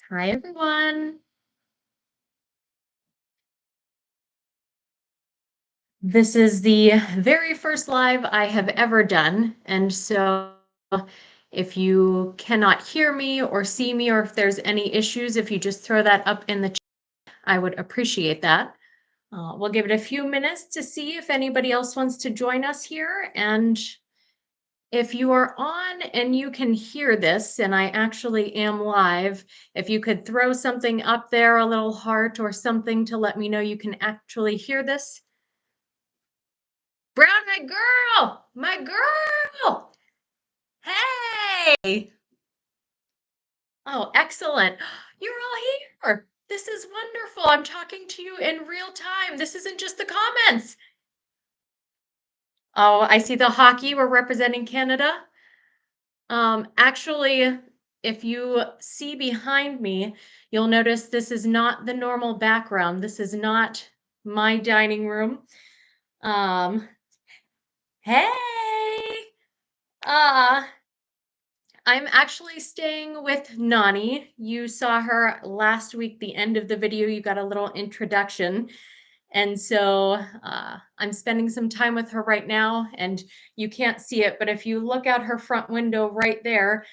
Hi, everyone. This is the very first live I have ever done. And so if you cannot hear me or see me, or if there's any issues, if you just throw that up in the chat, I would appreciate that. We'll give it a few minutes to see if anybody else wants to join us here. And if you are on and you can hear this, and I actually am live, if you could throw something up there, a little heart or something to let me know you can actually hear this. Brown, my girl. Hey. Oh, excellent. You're all here. This is wonderful. I'm talking to you in real time. This isn't just the comments. Oh, I see the hockey. We're representing Canada. Actually, if you see behind me, you'll notice this is not the normal background. This is not my dining room. Um, hey. Uh, I'm actually staying with Nani. You saw her last week, the end of the video, you got a little introduction. And so I'm spending some time with her right now, and you can't see it, but if you look out her front window right there,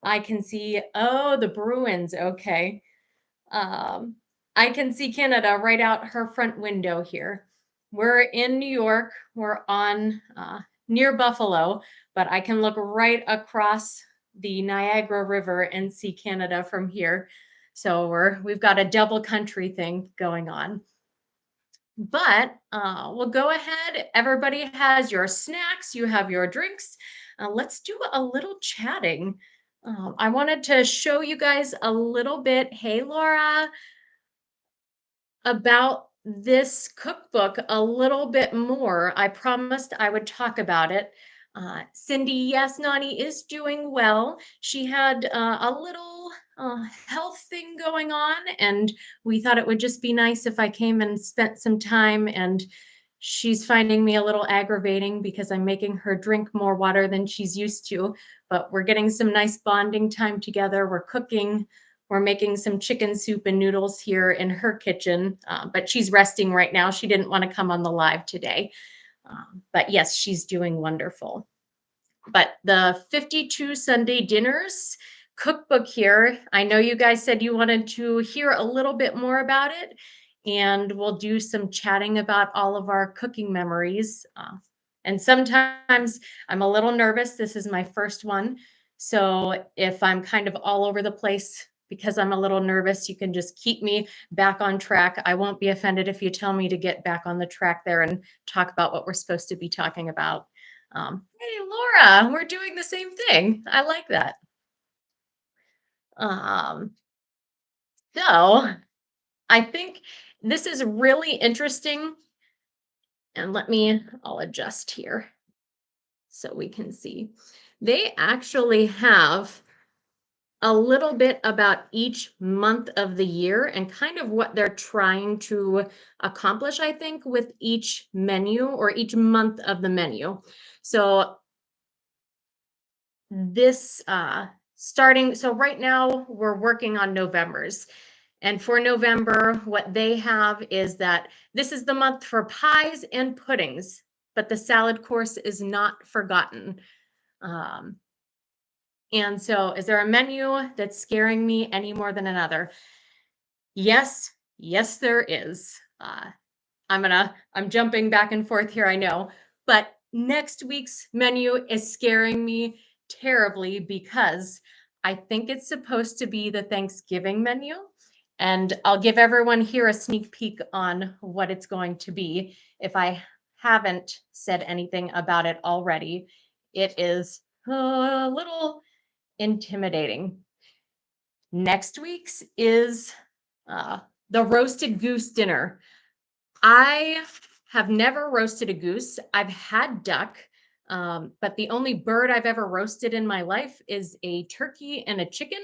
I can see, oh, the Bruins. Okay. Um, I can see Canada right out her front window here. We're in New York. We're on near Buffalo, but I can look right across the Niagara River and see Canada from here. So we've got a double country thing going on. But we'll go ahead. Everybody has your snacks, you have your drinks. Let's do a little chatting. I wanted to show you guys a little bit. Hey, Laura, about this cookbook a little bit more. I promised I would talk about it. Cindy, yes, Nani is doing well. She had a little health thing going on, and we thought it would just be nice if I came and spent some time. And she's finding me a little aggravating because I'm making her drink more water than she's used to. But we're getting some nice bonding time together. We're cooking. We're making some chicken soup and noodles here in her kitchen, but she's resting right now. She didn't want to come on the live today. But yes, she's doing wonderful. But the 52 Sunday Dinners cookbook here, I know you guys said you wanted to hear a little bit more about it, and we'll do some chatting about all of our cooking memories. And sometimes I'm a little nervous. This is my first one. So if I'm kind of all over the place because I'm a little nervous, you can just keep me back on track. I won't be offended if you tell me to get back on the track there and talk about what we're supposed to be talking about. Hey, Laura, we're doing the same thing. I like that. Um, so I think this is really interesting. And I'll adjust here so we can see. They actually have a little bit about each month of the year and kind of what they're trying to accomplish, I think, with each menu or each month of the menu. So this starting, so right now we're working on November's. And for November, what they have is that this is the month for pies and puddings, but the salad course is not forgotten. Um, and so, is there a menu that's scaring me any more than another? Yes, yes, there is. I'm jumping back and forth here, I know, but next week's menu is scaring me terribly because I think it's supposed to be the Thanksgiving menu. And I'll give everyone here a sneak peek on what it's going to be if I haven't said anything about it already. It is a little intimidating. Next week's is uh, the roasted goose dinner. I have never roasted a goose. I've had duck, but the only bird I've ever roasted in my life is a turkey and a chicken.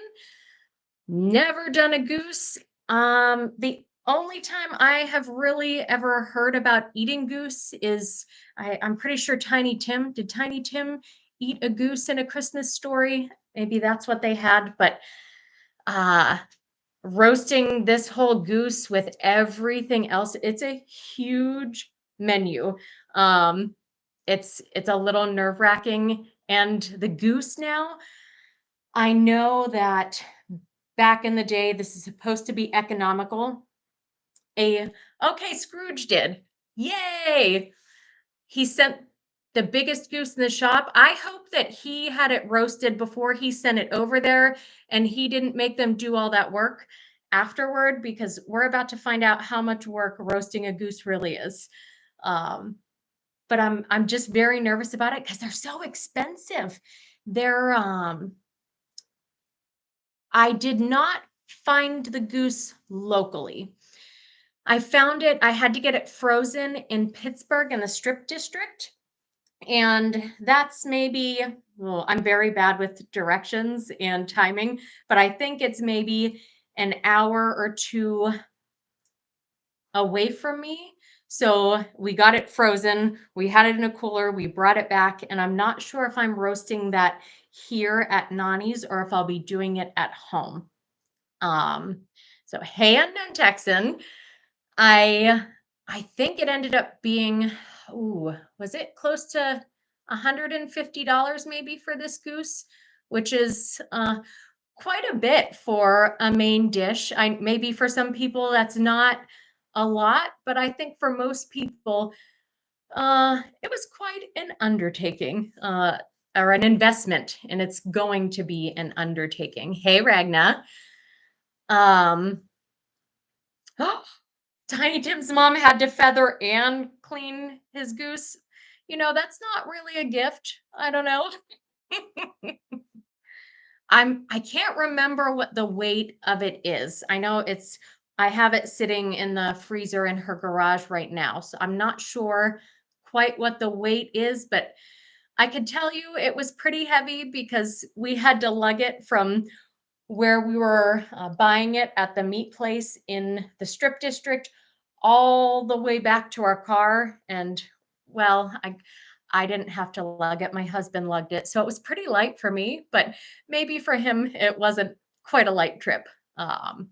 Never done a goose. The only time I have really ever heard about eating goose is I'm pretty sure did Tiny Tim eat a goose in A Christmas Story? Maybe that's what they had, but uh roasting this whole goose with everything else. It's a huge menu. Um, it's a little nerve-wracking. And the goose now, I know that back in the day, this is supposed to be economical. A okay, Scrooge did. Yay! He sent the biggest goose in the shop. I hope that he had it roasted before he sent it over there and he didn't make them do all that work afterward, because we're about to find out how much work roasting a goose really is. Um, but I'm just very nervous about it because they're so expensive. They're I did not find the goose locally. I found it, I had to get it frozen in Pittsburgh in the Strip District. And that's maybe, well, I'm very bad with directions and timing, but I think it's maybe an hour or two away from me. So we got it frozen, we had it in a cooler, we brought it back, and I'm not sure if I'm roasting that here at Nani's or if I'll be doing it at home. Um, so hey, unknown Texan, I I think it ended up being, ooh, was it close to $150 maybe for this goose, which is quite a bit for a main dish. I maybe for some people that's not a lot, but I think for most people, it was quite an undertaking, or an investment, and it's going to be an undertaking. Hey, Ragna. Um, Tiny Tim's mom had to feather and clean his goose. That's not really a gift. I don't know. I can't remember what the weight of it is. I have it sitting in the freezer in her garage right now. So I'm not sure quite what the weight is, but I could tell you it was pretty heavy because we had to lug it from where we were buying it at the meat place in the Strip District all the way back to our car. And well, I didn't have to lug it. My husband lugged it. So it was pretty light for me, but maybe for him it wasn't quite a light trip. Um,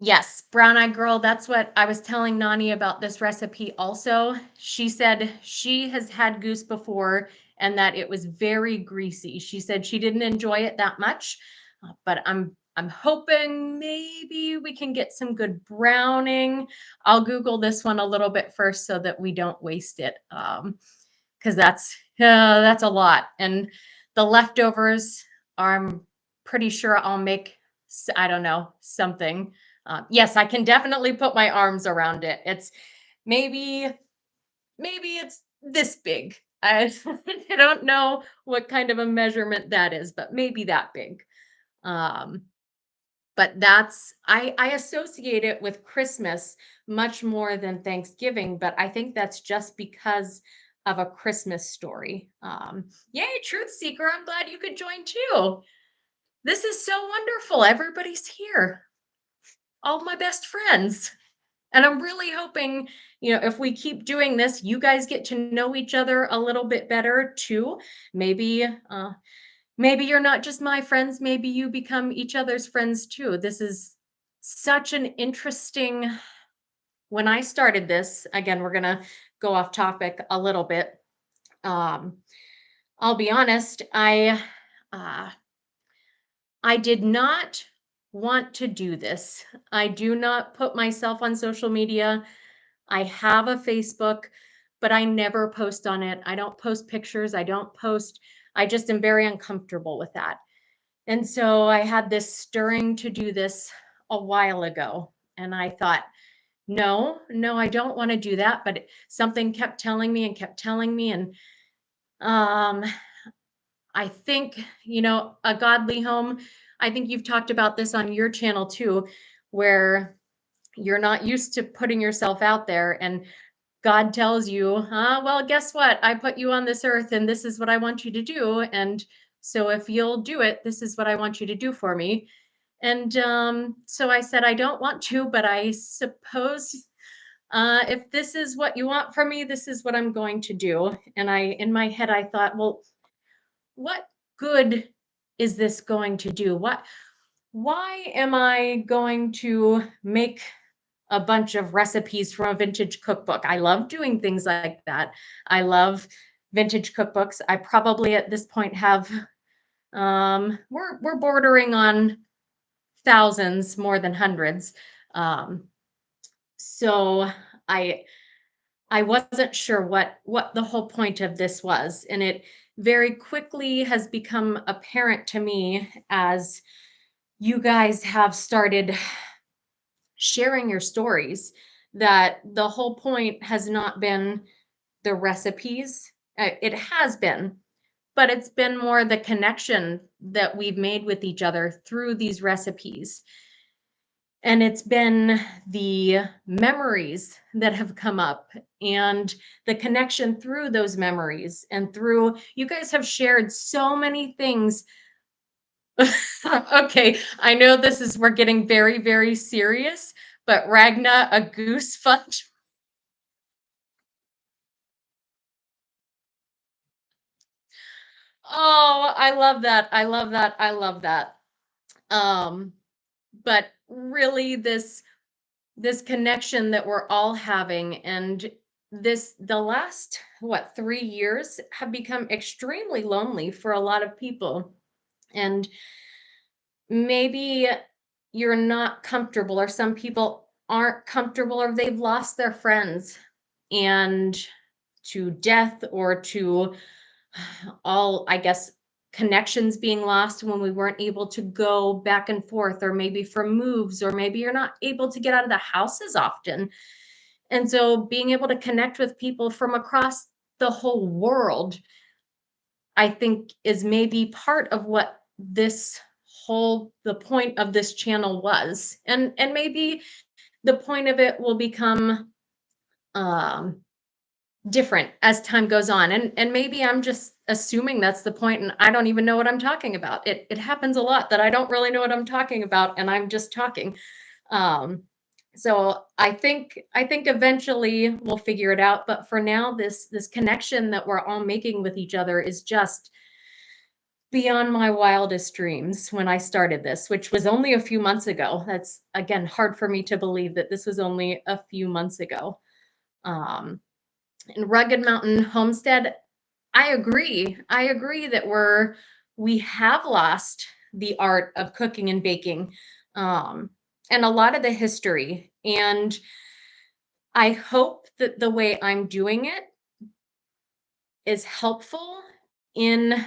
Yes, brown eyed girl. That's what I was telling Nani about this recipe also. She said she has had goose before and that it was very greasy. She said she didn't enjoy it that much, but I'm hoping maybe we can get some good browning. I'll Google this one a little bit first so that we don't waste it. Because that's a lot. And the leftovers, I'm pretty sure I'll make, I don't know, something. Yes, I can definitely put my arms around it. It's maybe maybe it's this big. I don't know what kind of a measurement that is, but maybe that big. Um, but I associate it with Christmas much more than Thanksgiving, but I think that's just because of a Christmas story. Yay, Truth Seeker, I'm glad you could join too. This is so wonderful. Everybody's here. All my best friends. And I'm really hoping, if we keep doing this, you guys get to know each other a little bit better too. Maybe maybe you're not just my friends, maybe you become each other's friends too. This is such an interesting, when I started this, again, we're going to go off topic a little bit. Um, I'll be honest, uh, I did not want to do this. I do not put myself on social media. I have a Facebook, but I never post on it. I don't post pictures. I don't post. I just am very uncomfortable with that. And so I had this stirring to do this a while ago. And I thought, no, no, I don't want to do that. But something kept telling me and kept telling me. And um, I think, a godly home, I think you've talked about this on your channel too, where you're not used to putting yourself out there and God tells you, well, guess what? I put you on this earth and this is what I want you to do. And so if you'll do it, this is what I want you to do for me. And so I said, I don't want to, but I suppose if this is what you want from me, this is what I'm going to do. And in my head, I thought, well, what good is this going to do? why am I going to make a bunch of recipes from a vintage cookbook? I love doing things like that. I love vintage cookbooks. I probably at this point have we're bordering on thousands more than hundreds. Um so I I wasn't sure what the whole point of this was, and it very quickly has become apparent to me as you guys have started sharing your stories that the whole point has not been the recipes. It has been, but it's been more the connection that we've made with each other through these recipes. And it's been the memories that have come up and the connection through those memories and through you guys have shared so many things. Okay, I know this is we're getting very, very serious, but Ragna, a goose fudge. Oh, I love that. I love that. I love that. Um, but really this connection that we're all having and this the last what 3 years have become extremely lonely for a lot of people. And maybe you're not comfortable or some people aren't comfortable or they've lost their friends and to death or to all I guess connections being lost when we weren't able to go back and forth or maybe for moves or maybe you're not able to get out of the house as often. And so being able to connect with people from across the whole world, I think is maybe part of what this whole the point of this channel was. And maybe the point of it will become um different as time goes on. And maybe I'm just assuming that's the point and I don't even know what I'm talking about. It happens a lot that I don't really know what I'm talking about and I'm just talking. Um, so I think eventually we'll figure it out. But for now, this connection that we're all making with each other is just beyond my wildest dreams when I started this, which was only a few months ago. That's again hard for me to believe that this was only a few months ago. Um, in Rugged Mountain Homestead, I agree. I agree that we have lost the art of cooking and baking, um, and a lot of the history. And I hope that the way I'm doing it is helpful in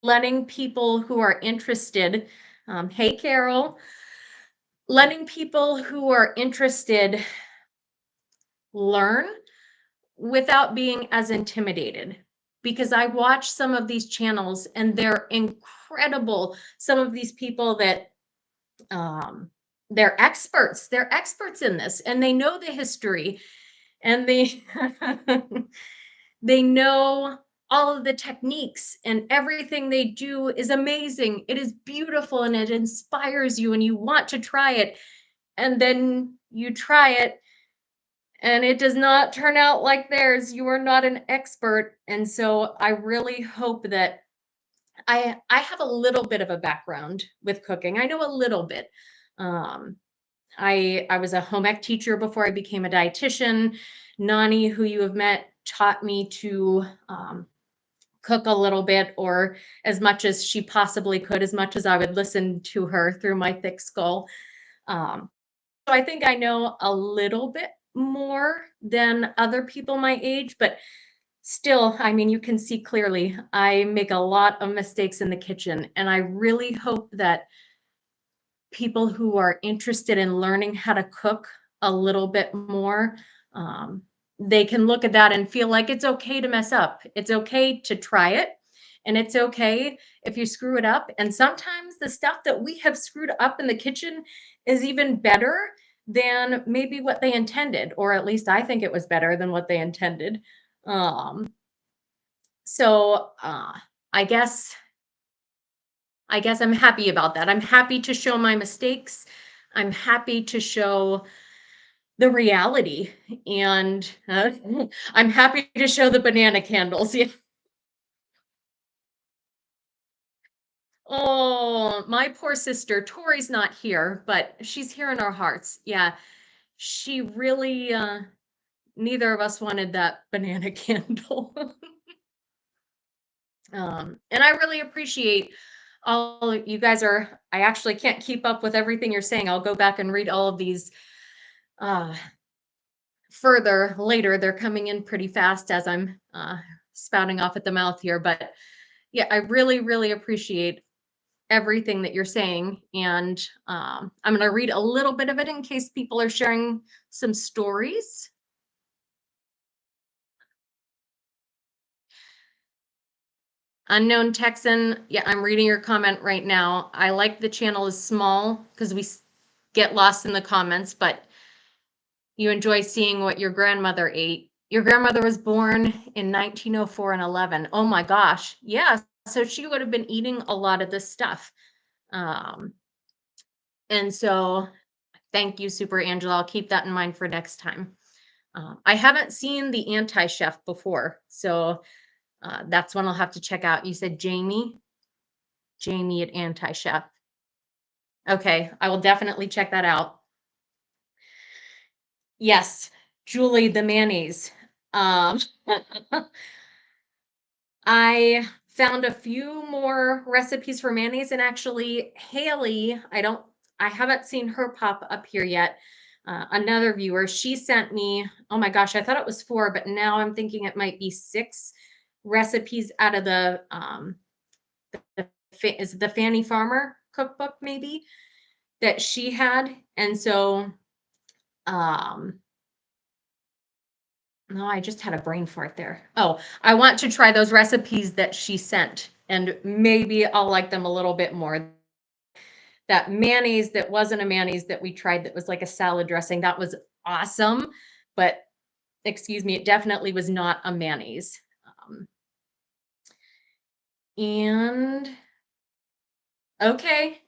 letting people who are interested, hey, Carol, letting people who are interested learn without being as intimidated. Because I watch some of these channels and they're incredible. Some of these people that um, they're experts in this and they know the history and they they know all of the techniques and everything they do is amazing. It is beautiful and it inspires you and you want to try it. And then you try it and it does not turn out like theirs. You are not an expert. And so I really hope that I have a little bit of a background with cooking. I know a little bit. Um, I was a home ec teacher before I became a dietitian. Nani, who you have met, taught me to cook a little bit or as much as she possibly could, as much as I would listen to her through my thick skull. Um, so I think I know a little bit more than other people my age, but still, I mean, you can see clearly I make a lot of mistakes in the kitchen. And I really hope that people who are interested in learning how to cook a little bit more, um, they can look at that and feel like it's okay to mess up. It's okay to try it. And it's okay if you screw it up. And sometimes the stuff that we have screwed up in the kitchen is even better than maybe what they intended, or at least I think it was better than what they intended. Um, so I guess I guess I'm happy about that. I'm happy to show my mistakes. I'm happy to show the reality, and I'm happy to show the banana candles. Yeah. Oh, my poor sister. Tori's not here, but she's here in our hearts. Yeah, she really, neither of us wanted that banana candle. And I really appreciate all you guys are. I actually can't keep up with everything you're saying. I'll go back and read all of these uh, further later. They're coming in pretty fast as I'm spouting off at the mouth here. But yeah, I really, really appreciate everything that you're saying. And I'm going to read a little bit of it in case people are sharing some stories. Unknown Texan, yeah, I'm reading your comment right now. I like the channel is small because we get lost in the comments, but you enjoy seeing what your grandmother ate. Your grandmother was born in 1904 and 11. Oh my gosh. Yeah. So she would have been eating a lot of this stuff. Um, and so thank you, Super Angela. I'll keep that in mind for next time. I haven't seen the anti-chef before, so that's one I'll have to check out. You said Jamie at anti-chef. Okay, I will definitely check that out. Yes, Julie, the mayonnaise. Um, I found a few more recipes for mayonnaise, and actually Haley, I haven't seen her pop up here yet. Another viewer, she sent me, oh my gosh, I thought it was 4, but now I'm thinking it might be 6 recipes out of is it the Fanny Farmer cookbook maybe that she had. And so um no, I just had a brain fart there. Oh, I want to try those recipes that she sent, and maybe I'll like them a little bit more. That mayonnaise that wasn't a mayonnaise that we tried that was like a salad dressing, that was awesome. But excuse me, it definitely was not a mayonnaise. Um, and okay,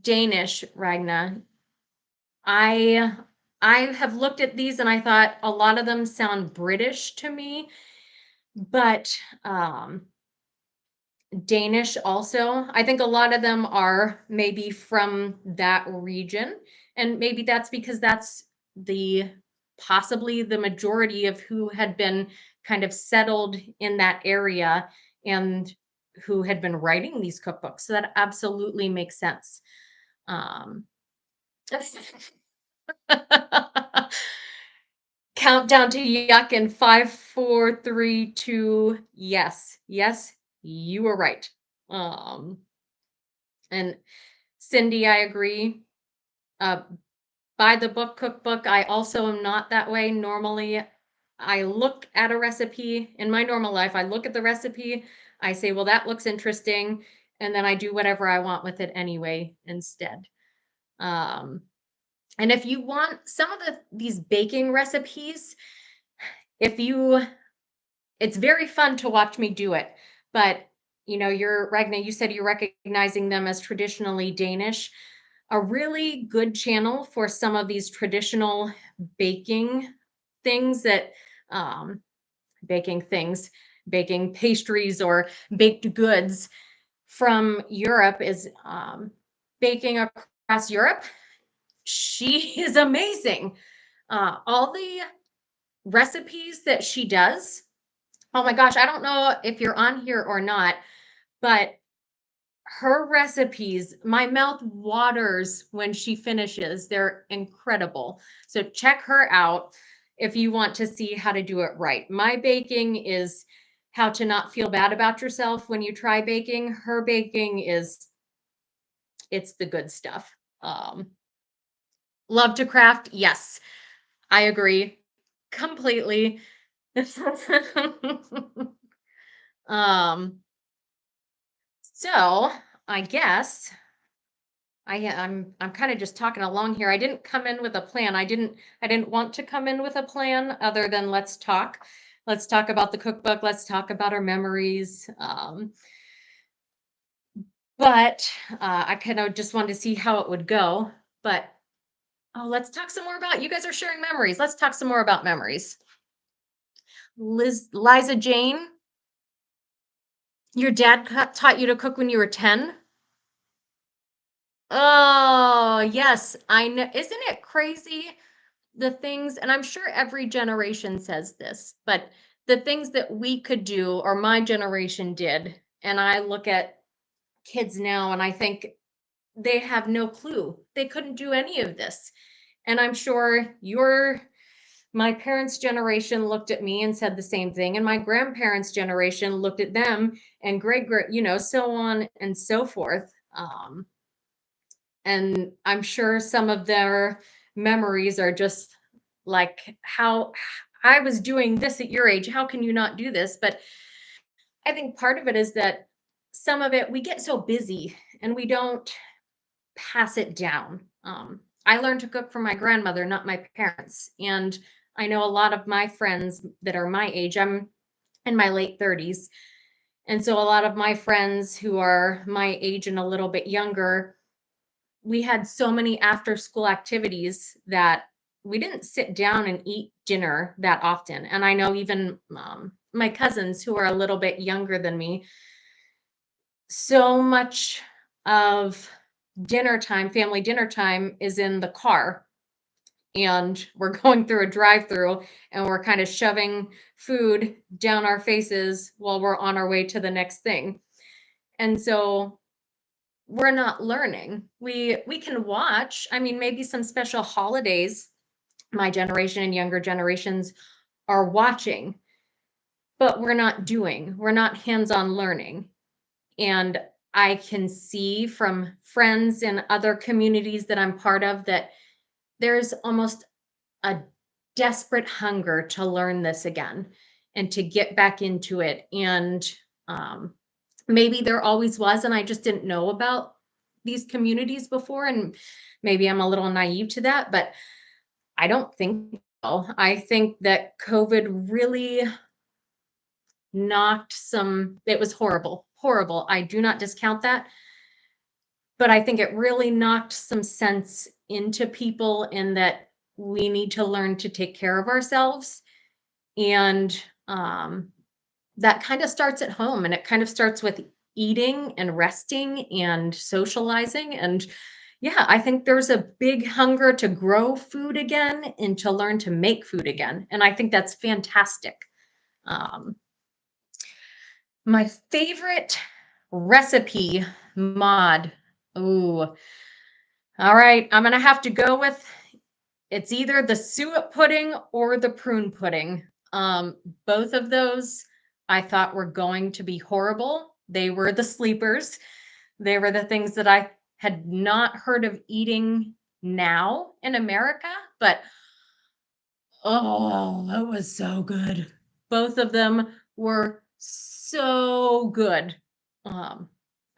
Danish, Ragna. I I have looked at these and I thought a lot of them sound British to me, but Danish also. I think a lot of them are maybe from that region. And maybe that's because that's the possibly the majority of who had been kind of settled in that area and who had been writing these cookbooks. So that absolutely makes sense. Um, Countdown to yuck in 5, 4, 3, 2. Yes, yes, you were right. Um, and Cindy, I agree. Uh, by the book cookbook, I also am not that way. Normally, I look at a recipe in my normal life. I look at the recipe, I say, well, that looks interesting. And then I do whatever I want with it anyway instead. Um, and if you want some of these baking recipes, if you it's very fun to watch me do it. But Ragna, you said you're recognizing them as traditionally Danish. A really good channel for some of these traditional baking things that um, baking things, baking pastries or baked goods from Europe is Baking Across Europe. She is amazing. All the recipes that she does. Oh my gosh, I don't know if you're on here or not, but her recipes, my mouth waters when she finishes. They're incredible. So check her out if you want to see how to do it right. My baking is how to not feel bad about yourself when you try baking. Her baking it's the good stuff. Love to craft. Yes, I agree completely. um, so I guess I'm kind of just talking along here. I didn't come in with a plan. I didn't want to come in with a plan other than let's talk. Let's talk about the cookbook. Let's talk about our memories. But I kind of just wanted to see how it would go. But oh, let's talk some more about you guys are sharing memories. Let's talk some more about memories. Liza Jane. Your dad taught you to cook when you were 10? Oh, yes, I know. Isn't it crazy the things, and I'm sure every generation says this, but the things that we could do or my generation did, and I look at kids now and I think they have no clue. They couldn't do any of this. And I'm sure my parents' generation looked at me and said the same thing, and my grandparents' generation looked at them, and so on and so forth. And I'm sure some of their memories are just like, how I was doing this at your age. How can you not do this? But I think part of it is that some of it we get so busy and we don't pass it down. I learned to cook from my grandmother, not my parents. And I know a lot of my friends that are my age, I'm in my late 30s. And so a lot of my friends who are my age and a little bit younger, we had so many after school activities that we didn't sit down and eat dinner that often. And I know even my cousins who are a little bit younger than me, so much of dinner time, family dinner time, is in the car. And we're going through a drive through and we're kind of shoving food down our faces while we're on our way to the next thing. And so we're not learning. We can watch, I mean, maybe some special holidays, my generation and younger generations are watching, but we're not doing. We're not hands-on learning. And I can see from friends and other communities that I'm part of that there's almost a desperate hunger to learn this again and to get back into it. And um, maybe there always was, and I just didn't know about these communities before. And maybe I'm a little naive to that, but I don't think so. I think that COVID really it was horrible, horrible. I do not discount that, but I think it really knocked some sense into people in that we need to learn to take care of ourselves. And that kind of starts at home, and it kind of starts with eating and resting and socializing. And yeah, I think there's a big hunger to grow food again and to learn to make food again. And I think that's fantastic. Um, my favorite recipe mod. Ooh, all right. I'm going to have to go with it's either the suet pudding or the prune pudding. Both of those I thought were going to be horrible. They were the sleepers. They were the things that I had not heard of eating now in America, but oh, that was so good. Both of them were so good. Um,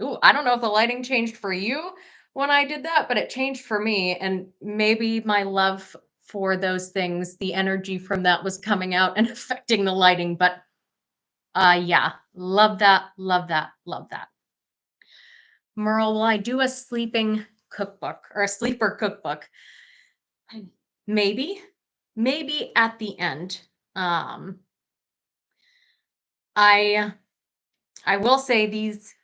ooh, I don't know if the lighting changed for you when I did that, but it changed for me. And maybe my love for those things, the energy from that was coming out and affecting the lighting. But yeah, love that, love that, love that. Merle, will I do a sleeping cookbook or a sleeper cookbook? Maybe, maybe at the end. Um, I I will say these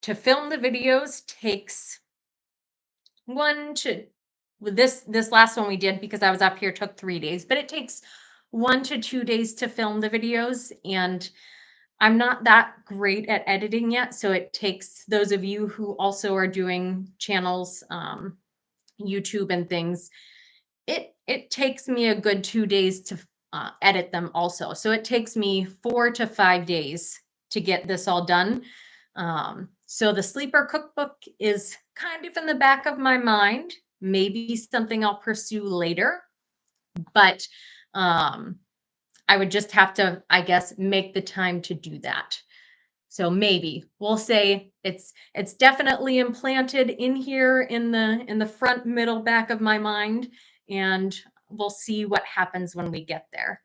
to film the videos takes one to with this last one we did because I was up here took 3 days, but it takes 1 to 2 days to film the videos, and I'm not that great at editing yet. So it takes those of you who also are doing channels, YouTube and things, it takes me a good 2 days to edit them also. So it takes me 4 to 5 days to get this all done. So the sleeper cookbook is kind of in the back of my mind, maybe something I'll pursue later, but um, I would just have to, I guess, make the time to do that. So maybe we'll say it's definitely implanted in here in the front, middle, back of my mind, and we'll see what happens when we get there.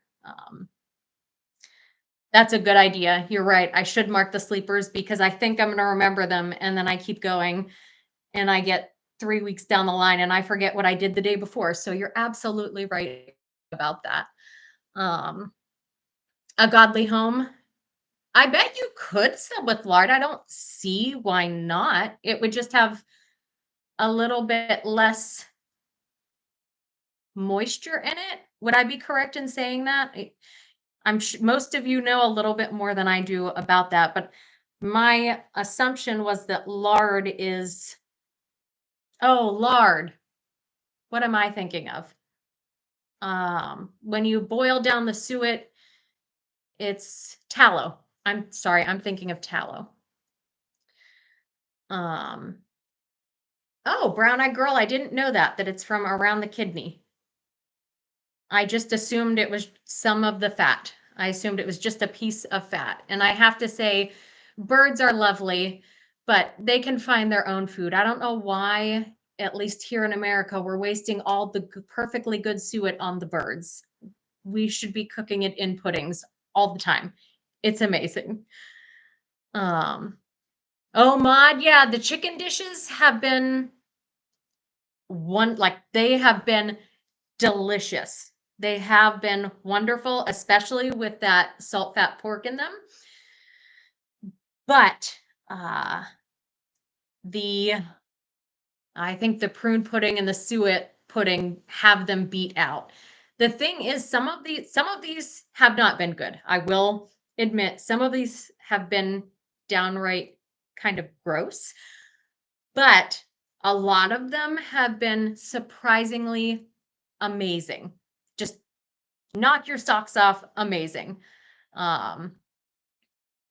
That's a good idea. You're right. I should mark the sleepers because I think I'm going to remember them, and then I keep going, and I get 3 weeks down the line, and I forget what I did the day before. So you're absolutely right about that. Um, a godly home. I bet you could sub with lard. I don't see why not. It would just have a little bit less moisture in it. Would I be correct in saying that? Most of you know a little bit more than I do about that, but my assumption was that lard is, oh, lard. What am I thinking of? When you boil down the suet, it's tallow. I'm sorry, I'm thinking of tallow. Um, oh, brown-eyed girl, I didn't know that it's from around the kidney. I just assumed it was some of the fat. I assumed it was just a piece of fat. And I have to say, birds are lovely, but they can find their own food. I don't know why, at least here in America, we're wasting all the perfectly good suet on the birds. We should be cooking it in puddings all the time. It's amazing. Um, oh, Maud, yeah, the chicken dishes have been they have been delicious. They have been wonderful, especially with that salt fat pork in them. But uh, the I think the prune pudding and the suet pudding have them beat out. The thing is, some of these have not been good. I will admit some of these have been downright kind of gross, but a lot of them have been surprisingly amazing. Just knock your socks off, amazing. Um,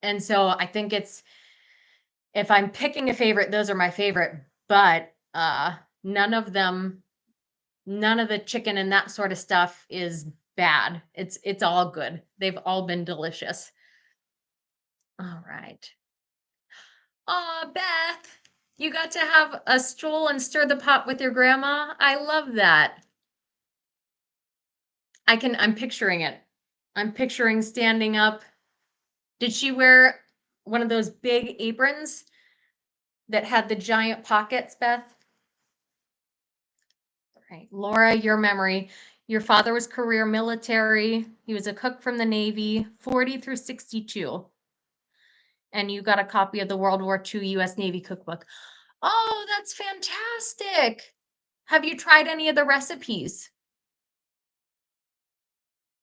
and so I think it's if I'm picking a favorite, those are my favorite, but none of them, none of the chicken and that sort of stuff is bad. It's all good. They've all been delicious. All right. Oh, Beth, you got to have a stroll and stir the pot with your grandma. I love that. I'm picturing it. I'm picturing standing up. Did she wear one of those big aprons that had the giant pockets, Beth? Right. Laura, your memory. Your father was career military. He was a cook from the Navy, 40 through 62. And you got a copy of the World War II U.S. Navy cookbook. Oh, that's fantastic. Have you tried any of the recipes?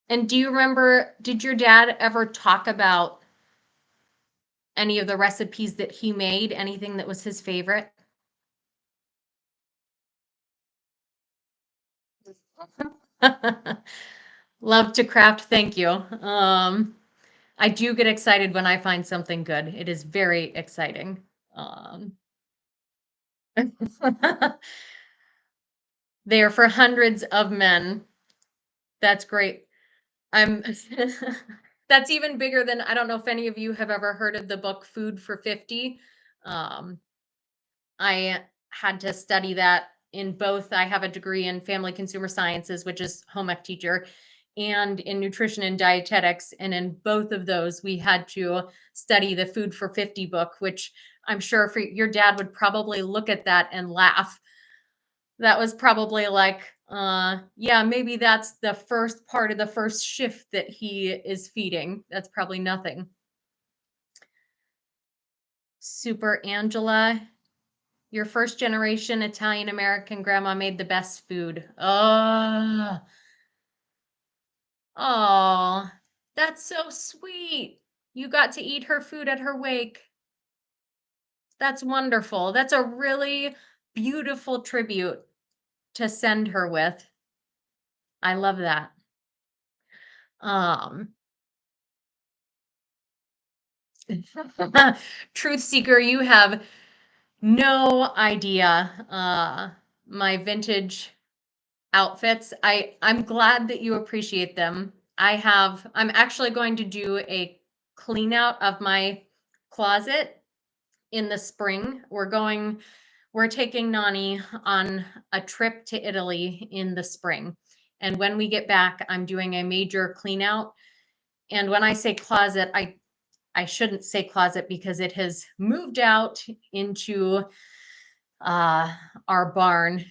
And do you remember, did your dad ever talk about any of the recipes that he made? Anything that was his favorite? Love to craft. Thank you. I do get excited when I find something good. It is very exciting. Um, they are for hundreds of men. That's great. I'm that's even bigger than I don't know if any of you have ever heard of the book Food for 50. Um, I had to study that in both. I have a degree in family consumer sciences, which is home ec teacher, and in nutrition and dietetics. And in both of those, we had to study the Food for 50 book, which I'm sure for your dad would probably look at that and laugh. That was probably like, yeah, maybe that's the first part of the first shift that he is feeding. That's probably nothing. Super Angela, your first generation Italian American grandma made the best food. Oh, that's so sweet. You got to eat her food at her wake. That's wonderful. That's a really beautiful tribute to send her with. I love that. Um, Truth seeker, you have no idea. My vintage outfits. I'm glad that you appreciate them. I'm actually going to do a clean out of my closet in the spring. We're taking Nani on a trip to Italy in the spring. And when we get back, I'm doing a major clean out. And when I say closet, I shouldn't say closet because it has moved out into our barn,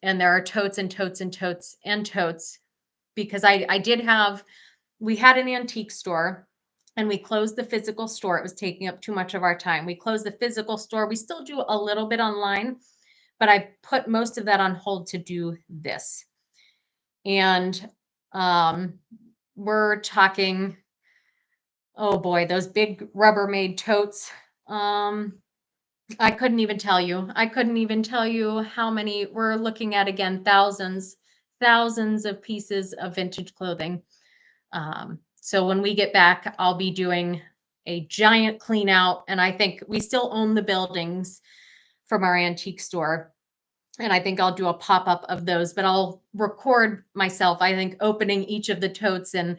and there are totes and totes and totes and totes because we had an antique store and we closed the physical store. It was taking up too much of our time. We closed the physical store. We still do a little bit online, but I put most of that on hold to do this. And um, we're talking, oh boy, those big Rubbermaid totes. Um, I couldn't even tell you. I couldn't even tell you how many we're looking at again, thousands of pieces of vintage clothing. So when we get back, I'll be doing a giant clean out, and I think we still own the buildings from our antique store. And I think I'll do a pop up of those, but I'll record myself, I think, opening each of the totes, and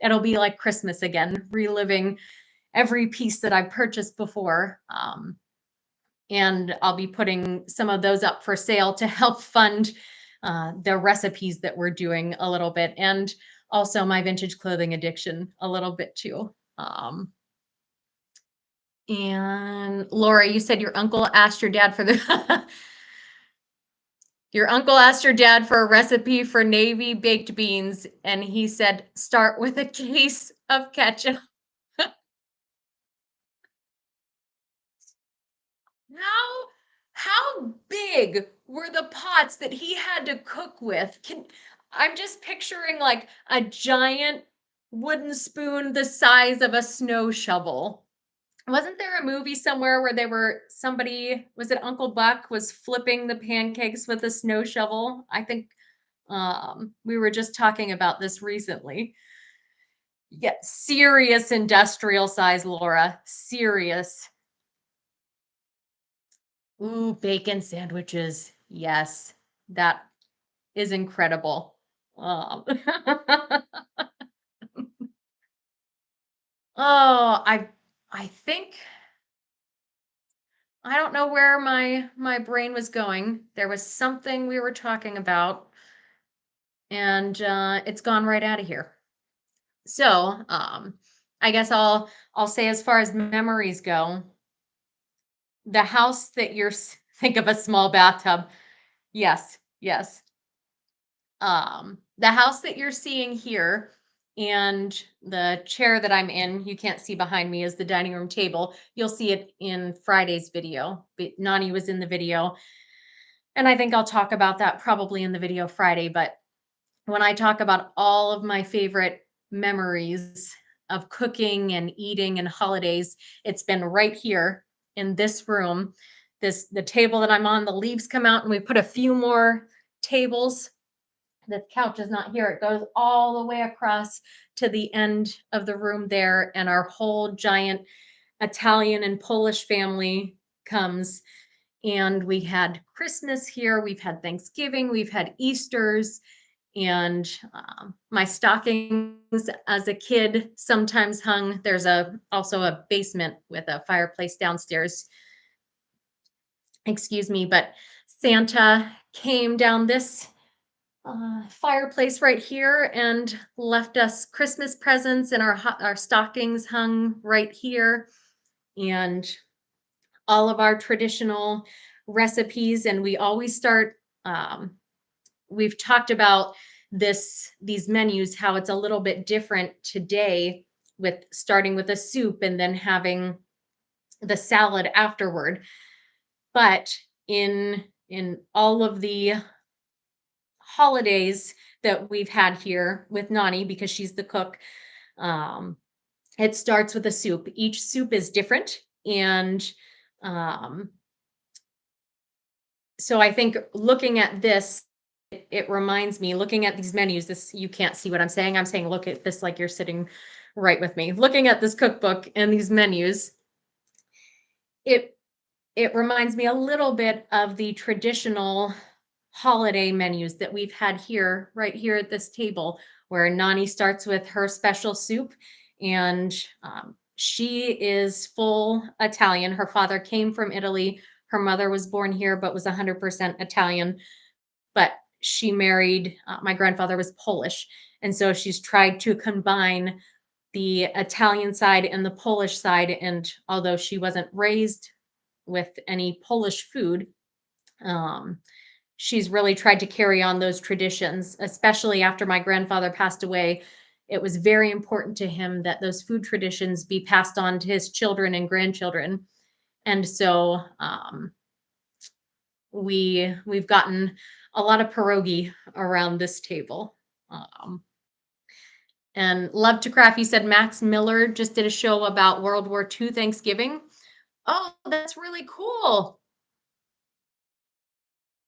it'll be like Christmas again, reliving every piece that I've purchased before. And I'll be putting some of those up for sale to help fund the recipes that we're doing a little bit, and also my vintage clothing addiction a little bit too. And Laura, you said your uncle asked your dad for the your uncle asked your dad for a recipe for navy baked beans, and he said start with a case of ketchup. How how big were the pots that he had to cook with? I'm just picturing like a giant wooden spoon the size of a snow shovel. Wasn't there a movie somewhere where they were somebody, was it Uncle Buck was flipping the pancakes with a snow shovel? I think we were just talking about this recently. Yeah, serious industrial size, Laura. Serious. Ooh, bacon sandwiches. Yes, that is incredible. Um, oh, I think I don't know where my brain was going. There was something we were talking about, and it's gone right out of here. So, I guess I'll say as far as memories go, the house that think of a small bathtub. Yes, yes. The house that you're seeing here and the chair that I'm in, you can't see behind me, is the dining room table. You'll see it in Friday's video. But Nani was in the video, and I think I'll talk about that probably in the video Friday. But when I talk about all of my favorite memories of cooking and eating and holidays, it's been right here in this room. The table that I'm on, the leaves come out, and we put a few more tables. This couch is not here. It goes all the way across to the end of the room there, and our whole giant Italian and Polish family comes. And we had Christmas here, we've had Thanksgiving, we've had Easters, and my stockings as a kid sometimes hung. There's also a basement with a fireplace downstairs. Excuse me, but Santa came down this fireplace right here and left us Christmas presents, and our stockings hung right here, and all of our traditional recipes. And we always start. We've talked about these menus, how it's a little bit different today, with starting with a soup and then having the salad afterward. But in all of the holidays that we've had here with Nani, because she's the cook, um, it starts with a soup. Each soup is different. And um, so I think looking at this, it reminds me, looking at these menus, this, you can't see what I'm saying. I'm saying, look at this like you're sitting right with me. Looking at this cookbook and these menus, it it reminds me a little bit of the traditional holiday menus that we've had here, right here at this table, where Nani starts with her special soup. And she is full Italian. Her father came from Italy. Her mother was born here, but was 100% Italian. But she married, my grandfather was Polish. And so she's tried to combine the Italian side and the Polish side. And although she wasn't raised with any Polish food, um, she's really tried to carry on those traditions, especially after my grandfather passed away. it was very important to him that those food traditions be passed on to his children and grandchildren. And so we've gotten a lot of pierogi around this table. Um, and love to craft. You said Max Miller just did a show about World War II Thanksgiving. Oh, that's really cool.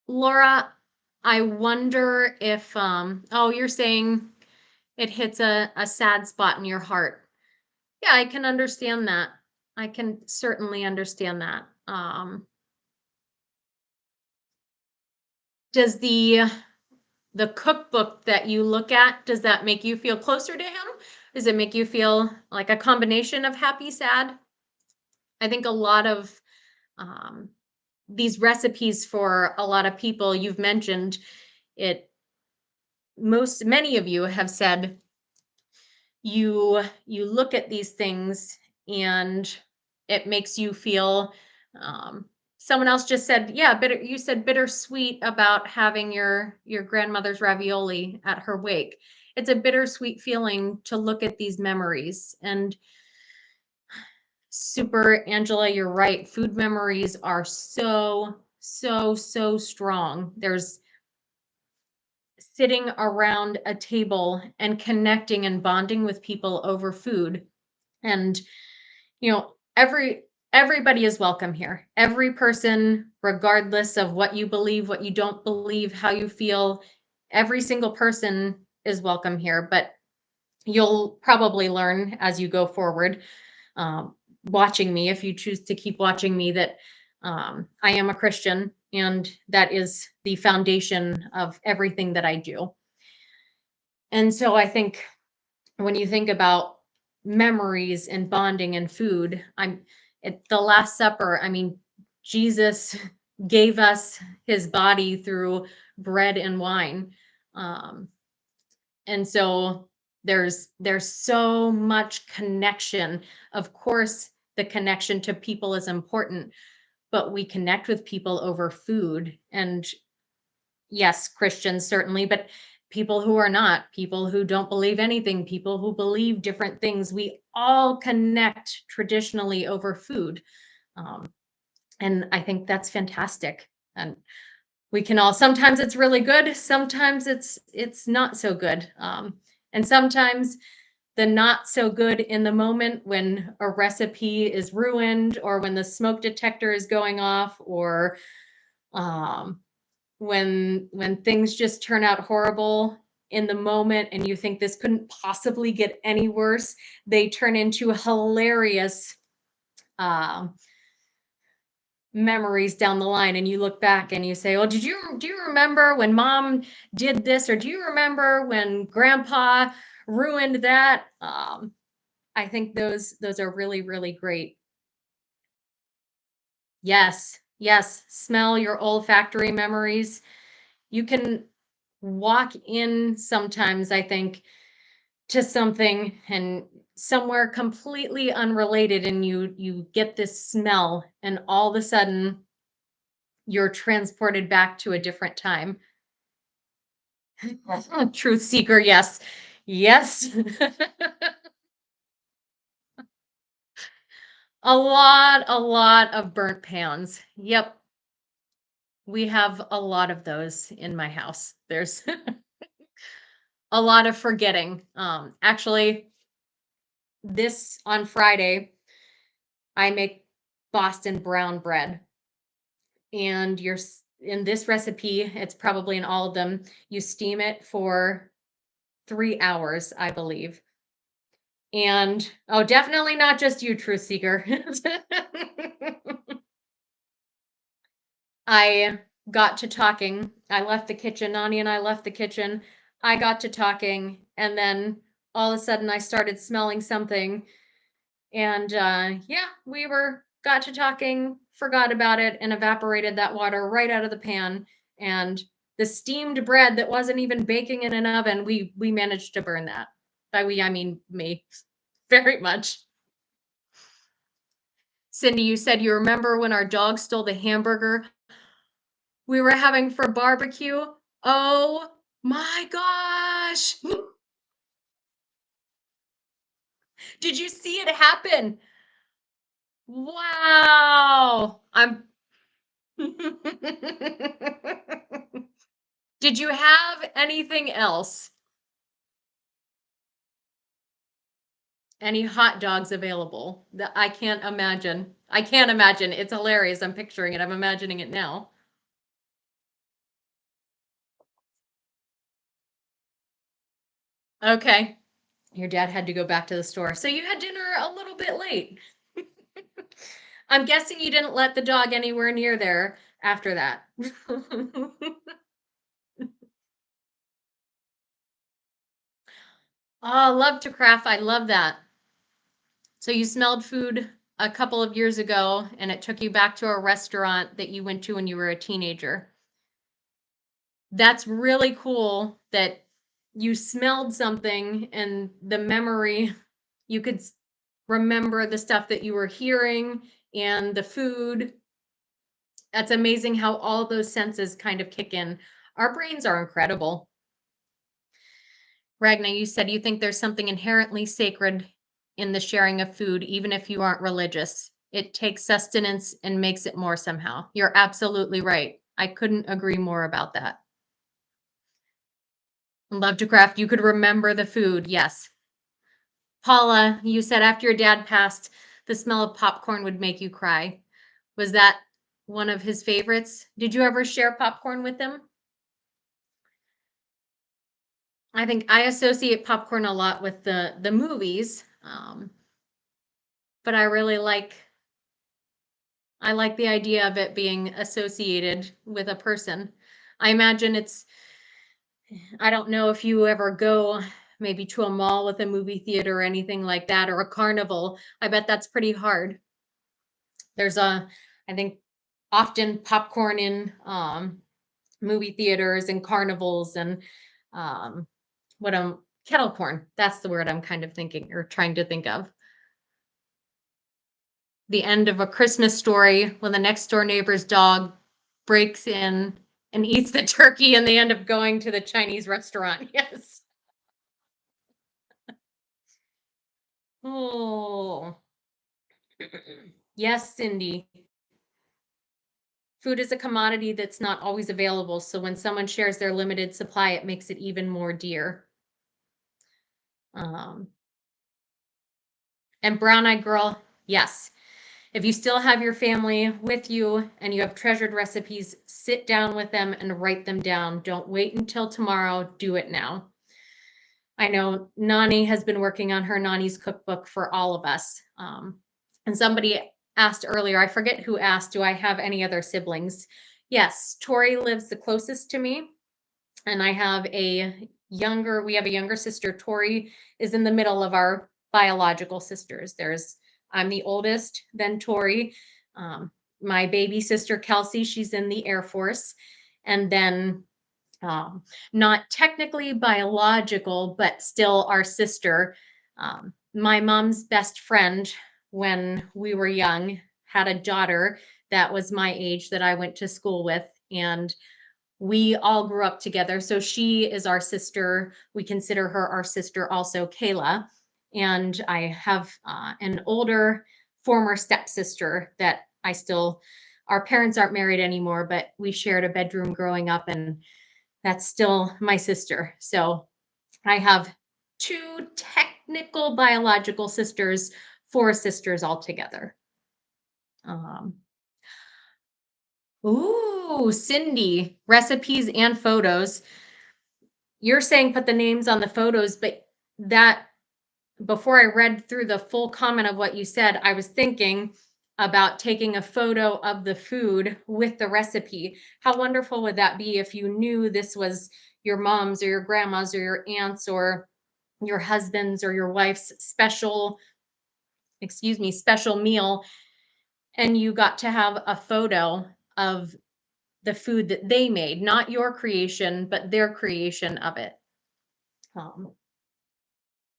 Laura, I wonder if oh, you're saying it hits a sad spot in your heart. Yeah, I can understand that. I can certainly understand that. Does the cookbook that you look at, does that make you feel closer to him? Does it make you feel like a combination of happy, sad? I think a lot of um, these recipes for a lot of people you've mentioned it many of you have said you look at these things and it makes you feel um, someone else just said yeah bitter you said bittersweet about having your grandmother's ravioli at her wake. It's a bittersweet feeling to look at these memories. And super Angela, you're right, food memories are so strong. There's sitting around a table and connecting and bonding with people over food. And everybody is welcome here. Every person, regardless of what you believe, what you don't believe, how you feel, every single person is welcome here. But you'll probably learn as you go forward, um, watching me, if you choose to keep watching me, that I am a Christian, and that is the foundation of everything that I do. And so I think when you think about memories and bonding and food, I'm at the Last Supper. I mean, Jesus gave us his body through bread and wine. Um, and so there's so much connection. Of course, the connection to people is important, but we connect with people over food. And yes, Christians certainly, but people who are not, people who don't believe anything, people who believe different things, we all connect traditionally over food. Um, and I think that's fantastic. And we can all, sometimes it's really good, sometimes it's not so good. And sometimes the not so good in the moment, when a recipe is ruined or when the smoke detector is going off, or um, when things just turn out horrible in the moment and you think this couldn't possibly get any worse, they turn into hilarious uh, memories down the line, and you look back and you say, "Oh, do you remember when mom did this, or do you remember when grandpa ruined that?" I think those are really great. Yes, yes, smell your olfactory memories. You can walk in sometimes, I think, to something and somewhere completely unrelated, and you get this smell, and all of a sudden you're transported back to a different time. Truth seeker, yes. Yes. A lot of burnt pans. Yep, we have a lot of those in my house. There's a lot of forgetting. Actually, this on Friday, I make Boston brown bread, and in this recipe, it's probably in all of them, you steam it for 3 hours, I believe. And oh, definitely not just you, truth seeker. I got to talking. I left the kitchen. Nani and I left the kitchen. I got to talking, and then all of a sudden I started smelling something. And yeah, we were got to talking, forgot about it, and evaporated that water right out of the pan. And the steamed bread that wasn't even baking in an oven, we managed to burn that. By we, I mean me, very much. Cindy, you said you remember when our dog stole the hamburger we were having for barbecue? Oh my gosh. Did you see it happen? Wow. Did you have anything else? Any hot dogs available? That I can't imagine. I can't imagine. It's hilarious. I'm picturing it. I'm imagining it now. Okay. Your dad had to go back to the store. So you had dinner a little bit late. I'm guessing you didn't let the dog anywhere near there after that. Oh, love to craft. I love that. So you smelled food a couple of years ago and it took you back to a restaurant that you went to when you were a teenager. That's really cool that you smelled something and the memory, you could remember the stuff that you were hearing and the food. That's amazing how all those senses kind of kick in. Our brains are incredible. Ragna, you said you think there's something inherently sacred in the sharing of food, even if you aren't religious. It takes sustenance and makes it more somehow. You're absolutely right. I couldn't agree more about that. Love to craft. You could remember the food. Yes. Paula, you said after your dad passed, the smell of popcorn would make you cry. Was that one of his favorites? Did you ever share popcorn with him? I think I associate popcorn a lot with the movies, but I like the idea of it being associated with a person. I imagine I don't know if you ever go maybe to a mall with a movie theater or anything like that, or a carnival. I bet that's pretty hard. There's I think, often popcorn in movie theaters and carnivals and um, kettle corn. That's the word I'm kind of thinking or trying to think of. The end of A Christmas Story when the next door neighbor's dog breaks in and eats the turkey and they end up going to the Chinese restaurant. Yes. Oh, yes, Cindy. Food is a commodity that's not always available. So when someone shares their limited supply, it makes it even more dear. Um, and Brown Eyed Girl, yes. If you still have your family with you and you have treasured recipes, sit down with them and write them down. Don't wait until tomorrow. Do it now. I know Nani has been working on her Nani's cookbook for all of us. And somebody asked earlier, I forget who asked, do I have any other siblings? Yes, Tori lives the closest to me. And we have a younger sister. Tori is in the middle of our biological sisters. I'm the oldest, then Tori. Um, my baby sister, Kelsey, she's in the Air Force. And then not technically biological, but still our sister. My mom's best friend when we were young had a daughter that was my age that I went to school with. And we all grew up together. So she is our sister. We consider her our sister also, Kayla. And I have an older former stepsister that our parents aren't married anymore, but we shared a bedroom growing up, and that's still my sister. So I have two technical biological sisters, four sisters altogether. Ooh, Cindy, recipes and photos. You're saying put the names on the photos, but that before I read through the full comment of what you said, I was thinking about taking a photo of the food with the recipe. How wonderful would that be if you knew this was your mom's or your grandma's or your aunt's or your husband's or your wife's special meal, and you got to have a photo of the food that they made, not your creation, but their creation of it. Um,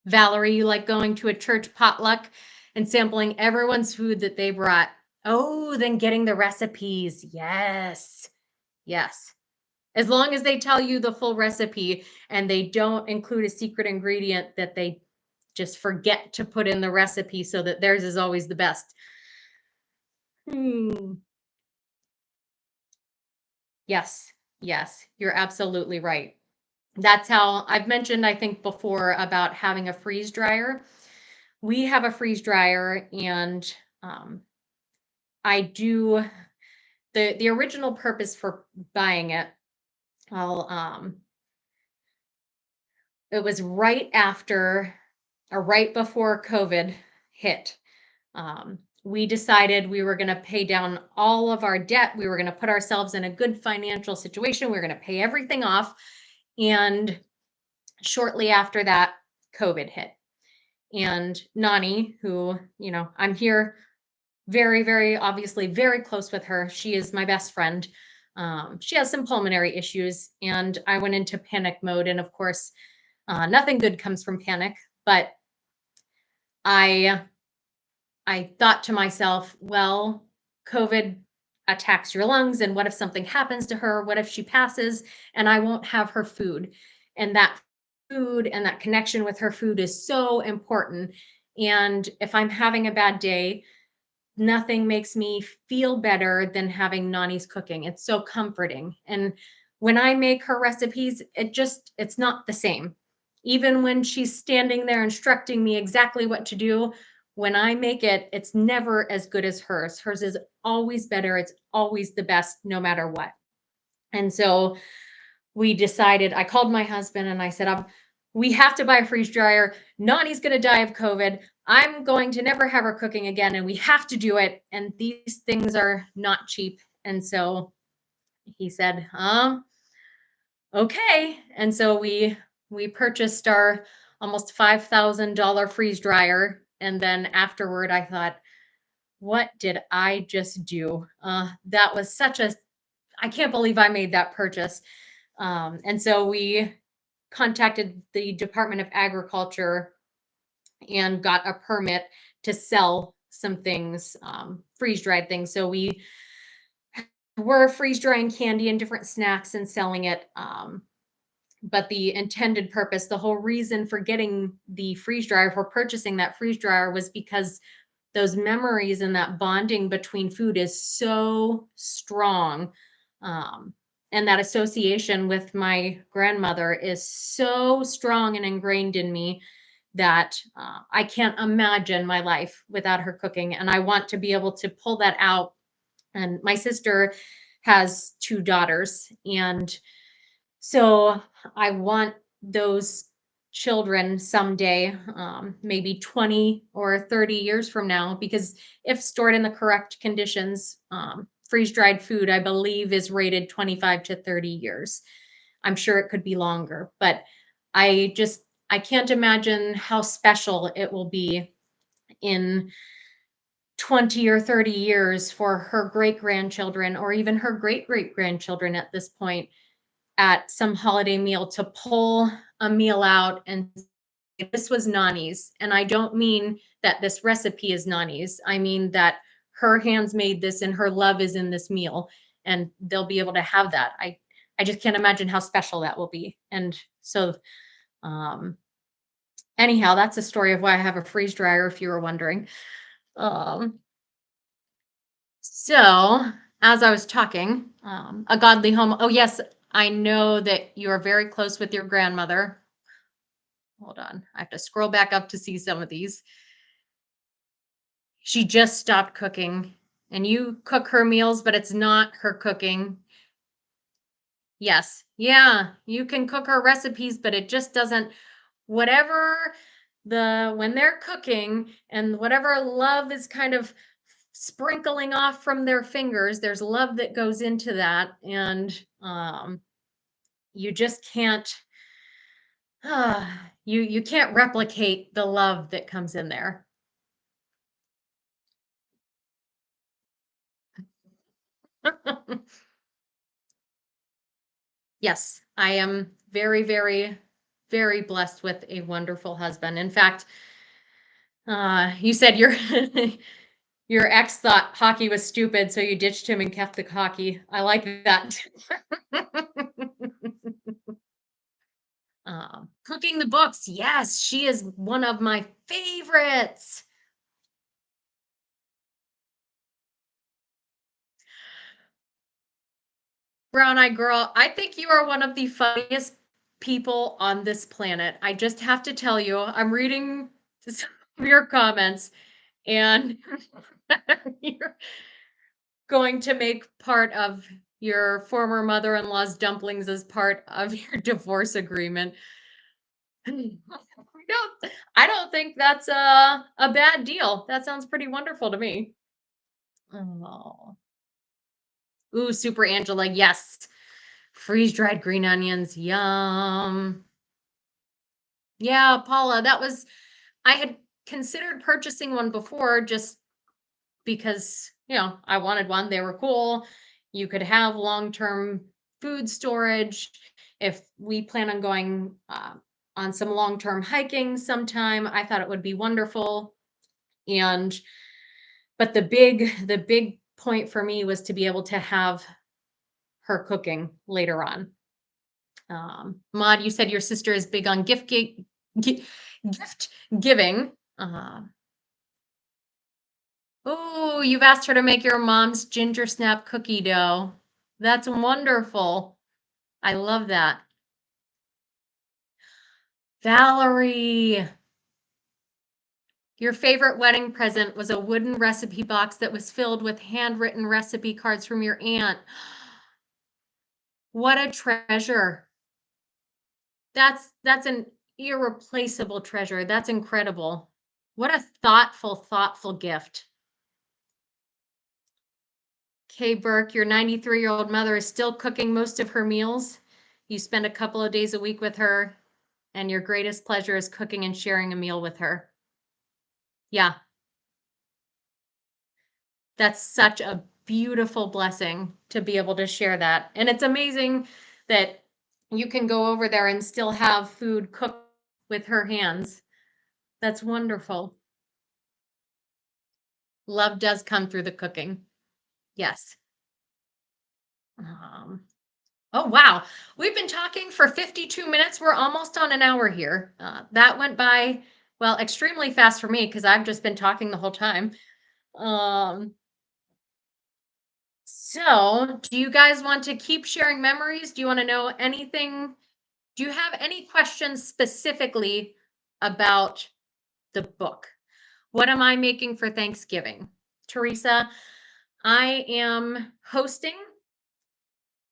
Valerie, you like going to a church potluck and sampling everyone's food that they brought. Oh, then getting the recipes. Yes. Yes. As long as they tell you the full recipe and they don't include a secret ingredient that they just forget to put in the recipe so that theirs is always the best. Hmm. Yes, yes, you're absolutely right. That's how I've mentioned, I think, before about having a freeze dryer. We have a freeze dryer, and um, I do the original purpose for buying it. I'll It was right after or right before COVID hit. We decided we were going to pay down all of our debt. We were going to put ourselves in a good financial situation. We were going to pay everything off. And shortly after that, COVID hit. And Nani, who, I'm here very, very obviously very close with her. She is my best friend. She has some pulmonary issues, and I went into panic mode. And of course, nothing good comes from panic. But I I thought to myself, well, COVID attacks your lungs, and what if something happens to her? What if she passes and I won't have her food? And that food and that connection with her food is so important. And if I'm having a bad day, nothing makes me feel better than having Nani's cooking. It's so comforting. And when I make her recipes, it's not the same. Even when she's standing there instructing me exactly what to do, when I make it, it's never as good as hers. Hers is always better. It's always the best, no matter what. And so we decided, I called my husband and I said, we have to buy a freeze dryer. Nani's going to die of COVID. I'm going to never have her cooking again, and we have to do it. And these things are not cheap. And so he said, okay. And so we purchased our almost $5,000 freeze dryer. And then afterward, I thought, what did I just do? That was I can't believe I made that purchase. And so we contacted the Department of Agriculture and got a permit to sell some things, freeze dried things. So we were freeze drying candy and different snacks and selling it. But the intended purpose, the whole reason for getting the freeze dryer, for purchasing that freeze dryer, was because those memories and that bonding between food is so strong. Um, and that association with my grandmother is so strong and ingrained in me that I can't imagine my life without her cooking. And I want to be able to pull that out. And my sister has two daughters. And so I want those children someday, maybe 20 or 30 years from now, because if stored in the correct conditions, freeze dried food, I believe, is rated 25 to 30 years. I'm sure it could be longer, but I just, I can't imagine how special it will be in 20 or 30 years for her great grandchildren or even her great great grandchildren at this point at some holiday meal to pull a meal out and say, this was Nani's. And I don't mean that this recipe is Nani's. I mean that her hands made this and her love is in this meal, and they'll be able to have that. I just can't imagine how special that will be. And so um anyhow, that's a story of why I have a freeze dryer, if you were wondering. Um So, as I was talking, a godly home. Oh, yes, I know that you are very close with your grandmother. Hold on. I have to scroll back up to see some of these. She just stopped cooking, and you cook her meals, but it's not her cooking. Yes. Yeah, you can cook her recipes, but it just doesn't, whatever when they're cooking and whatever love is kind of sprinkling off from their fingers, there's love that goes into that. And you just can't you can't replicate the love that comes in there. Yes, I am very, very, very blessed with a wonderful husband. In fact, you said your your ex thought hockey was stupid, so you ditched him and kept the hockey. I like that. Cooking the books. Yes, she is one of my favorites. Brown Eyed Girl, I think you are one of the funniest people on this planet. I just have to tell you, I'm reading some of your comments, and you're going to make part of your former mother-in-law's dumplings as part of your divorce agreement. I don't think that's a bad deal. That sounds pretty wonderful to me. Oh. Ooh, Super Angela, yes. Freeze-dried green onions, yum. Yeah, Paula, that was I had considered purchasing one before just because, I wanted one. They were cool. You could have long-term food storage. If we plan on going on some long-term hiking sometime, I thought it would be wonderful. And but the big point for me was to be able to have her cooking later on. Maud, you said your sister is big on gift giving. Uh, oh, you've asked her to make your mom's ginger snap cookie dough. That's wonderful. I love that. Valerie, your favorite wedding present was a wooden recipe box that was filled with handwritten recipe cards from your aunt. What a treasure. That's an irreplaceable treasure. That's incredible. What a thoughtful gift. Kay Burke, your 93-year-old mother is still cooking most of her meals. You spend a couple of days a week with her, and your greatest pleasure is cooking and sharing a meal with her. Yeah, that's such a beautiful blessing to be able to share that. And it's amazing that you can go over there and still have food cooked with her hands. That's wonderful. Love does come through the cooking. Yes. Um, oh, wow. We've been talking for 52 minutes. We're almost on an hour here. That went by, well, extremely fast for me because I've just been talking the whole time. Um, so, do you guys want to keep sharing memories? Do you want to know anything? Do you have any questions specifically about the book? What am I making for Thanksgiving? Teresa, I am hosting.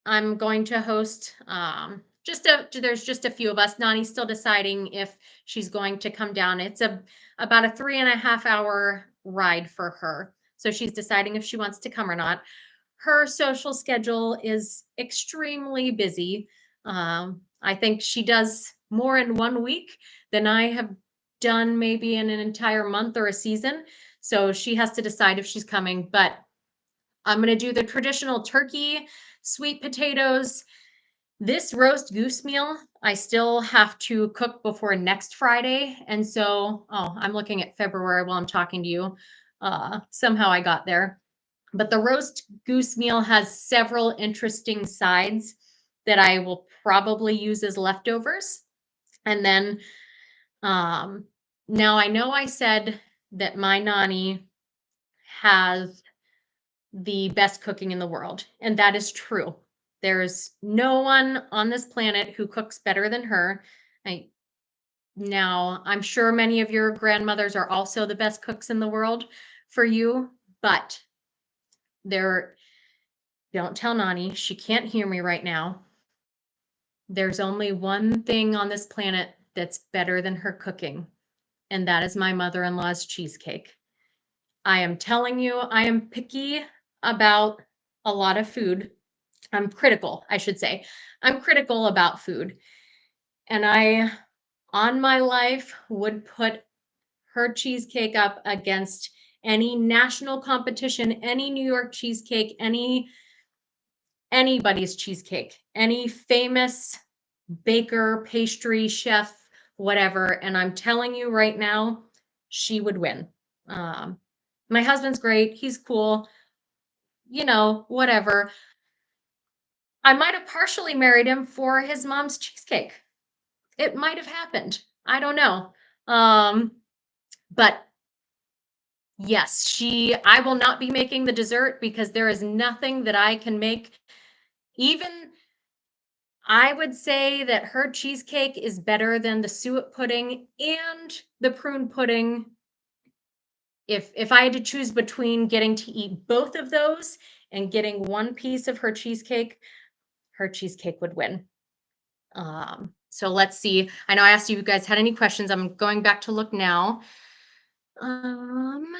I'm going to host there's just a few of us. Nani's still deciding if she's going to come down. It's about a 3.5 hour ride for her. So she's deciding if she wants to come or not. Her social schedule is extremely busy. I think she does more in one week than I have done maybe in an entire month or a season. So she has to decide if she's coming. But I'm going to do the traditional turkey, sweet potatoes. This roast goose meal, I still have to cook before next Friday. And so, I'm looking at February while I'm talking to you. Somehow I got there. But the roast goose meal has several interesting sides that I will probably use as leftovers. And then, um, now I know I said that my Nani has the best cooking in the world. And that is true. There's no one on this planet who cooks better than her. I Now, I'm sure many of your grandmothers are also the best cooks in the world for you, but there don't tell Nani, she can't hear me right now. There's only one thing on this planet that's better than her cooking, and that is my mother-in-law's cheesecake. I am telling you, I am picky about a lot of food. I'm critical, I should say. I'm critical about food. And I, on my life, would put her cheesecake up against any national competition, any New York cheesecake, anybody's cheesecake, any famous baker, pastry chef, whatever. And I'm telling you right now, she would win. Um, my husband's great. He's cool. Whatever. I might have partially married him for his mom's cheesecake. It might have happened. I don't know. Um, but yes, I will not be making the dessert because there is nothing that I can make. Even I would say that her cheesecake is better than the suet pudding and the prune pudding. If I had to choose between getting to eat both of those and getting one piece of her cheesecake would win. So let's see. I know I asked you guys had any questions. I'm going back to look now. Um,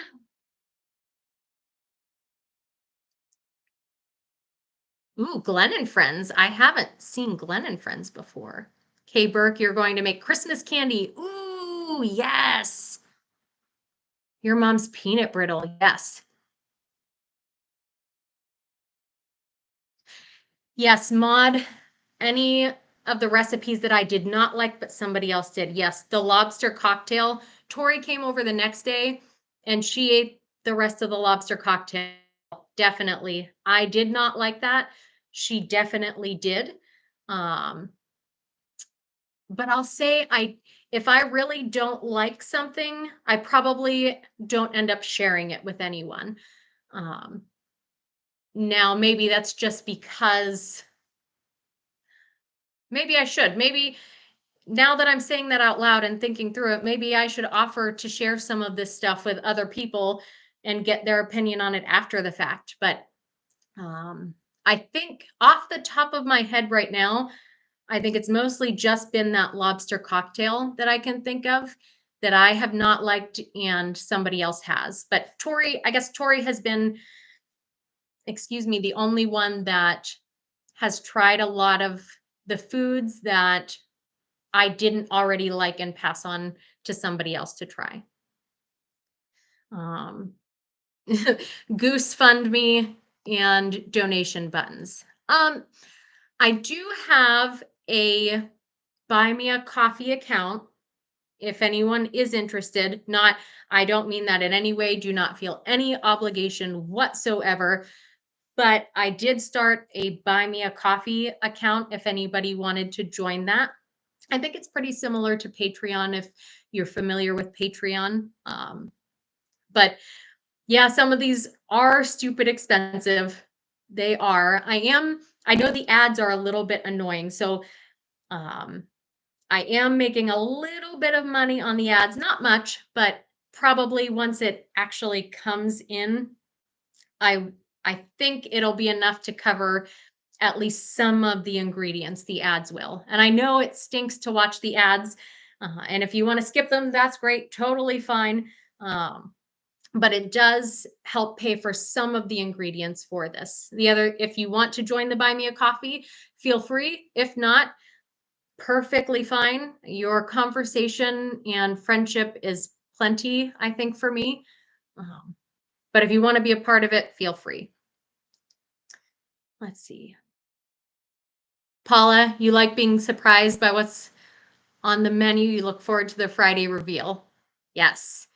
ooh, Glenn and Friends. I haven't seen Glenn and Friends before. Kay Burke, you're going to make Christmas candy. Ooh, yes. Your mom's peanut brittle. Yes. Yes, Maud, any of the recipes that I did not like, but somebody else did. Yes, the lobster cocktail. Tori came over the next day and she ate the rest of the lobster cocktail. Definitely. I did not like that. She definitely did. Um, but I'll say if I really don't like something, I probably don't end up sharing it with anyone. Um, Now maybe that's just because maybe I should. Maybe now that I'm saying that out loud and thinking through it, maybe I should offer to share some of this stuff with other people and get their opinion on it after the fact. But um, I think off the top of my head right now, I think it's mostly just been that lobster cocktail that I can think of that I have not liked and somebody else has. But Tori, I guess Tori has been, excuse me, the only one that has tried a lot of the foods that I didn't already like and pass on to somebody else to try. Um, Goose fund me and donation buttons. I do have a buy me a coffee account if anyone is interested. Not, I don't mean that in any way. Do not feel any obligation whatsoever. But I did start a buy me a coffee account if anybody wanted to join that. I think it's pretty similar to Patreon if you're familiar with Patreon. But yeah, some of these are stupid expensive. They are. I know the ads are a little bit annoying. So um, I am making a little bit of money on the ads, not much, but probably once it actually comes in, I I think it'll be enough to cover at least some of the ingredients the ads will. And I know it stinks to watch the ads. And if you want to skip them, that's great, totally fine. Um, but it does help pay for some of the ingredients for this. The other, if you want to join the Buy Me a Coffee, feel free. If not, perfectly fine. Your conversation and friendship is plenty, I think, for me. Um, but if you want to be a part of it, feel free. Let's see. Paula, you like being surprised by what's on the menu? You look forward to the Friday reveal. Yes.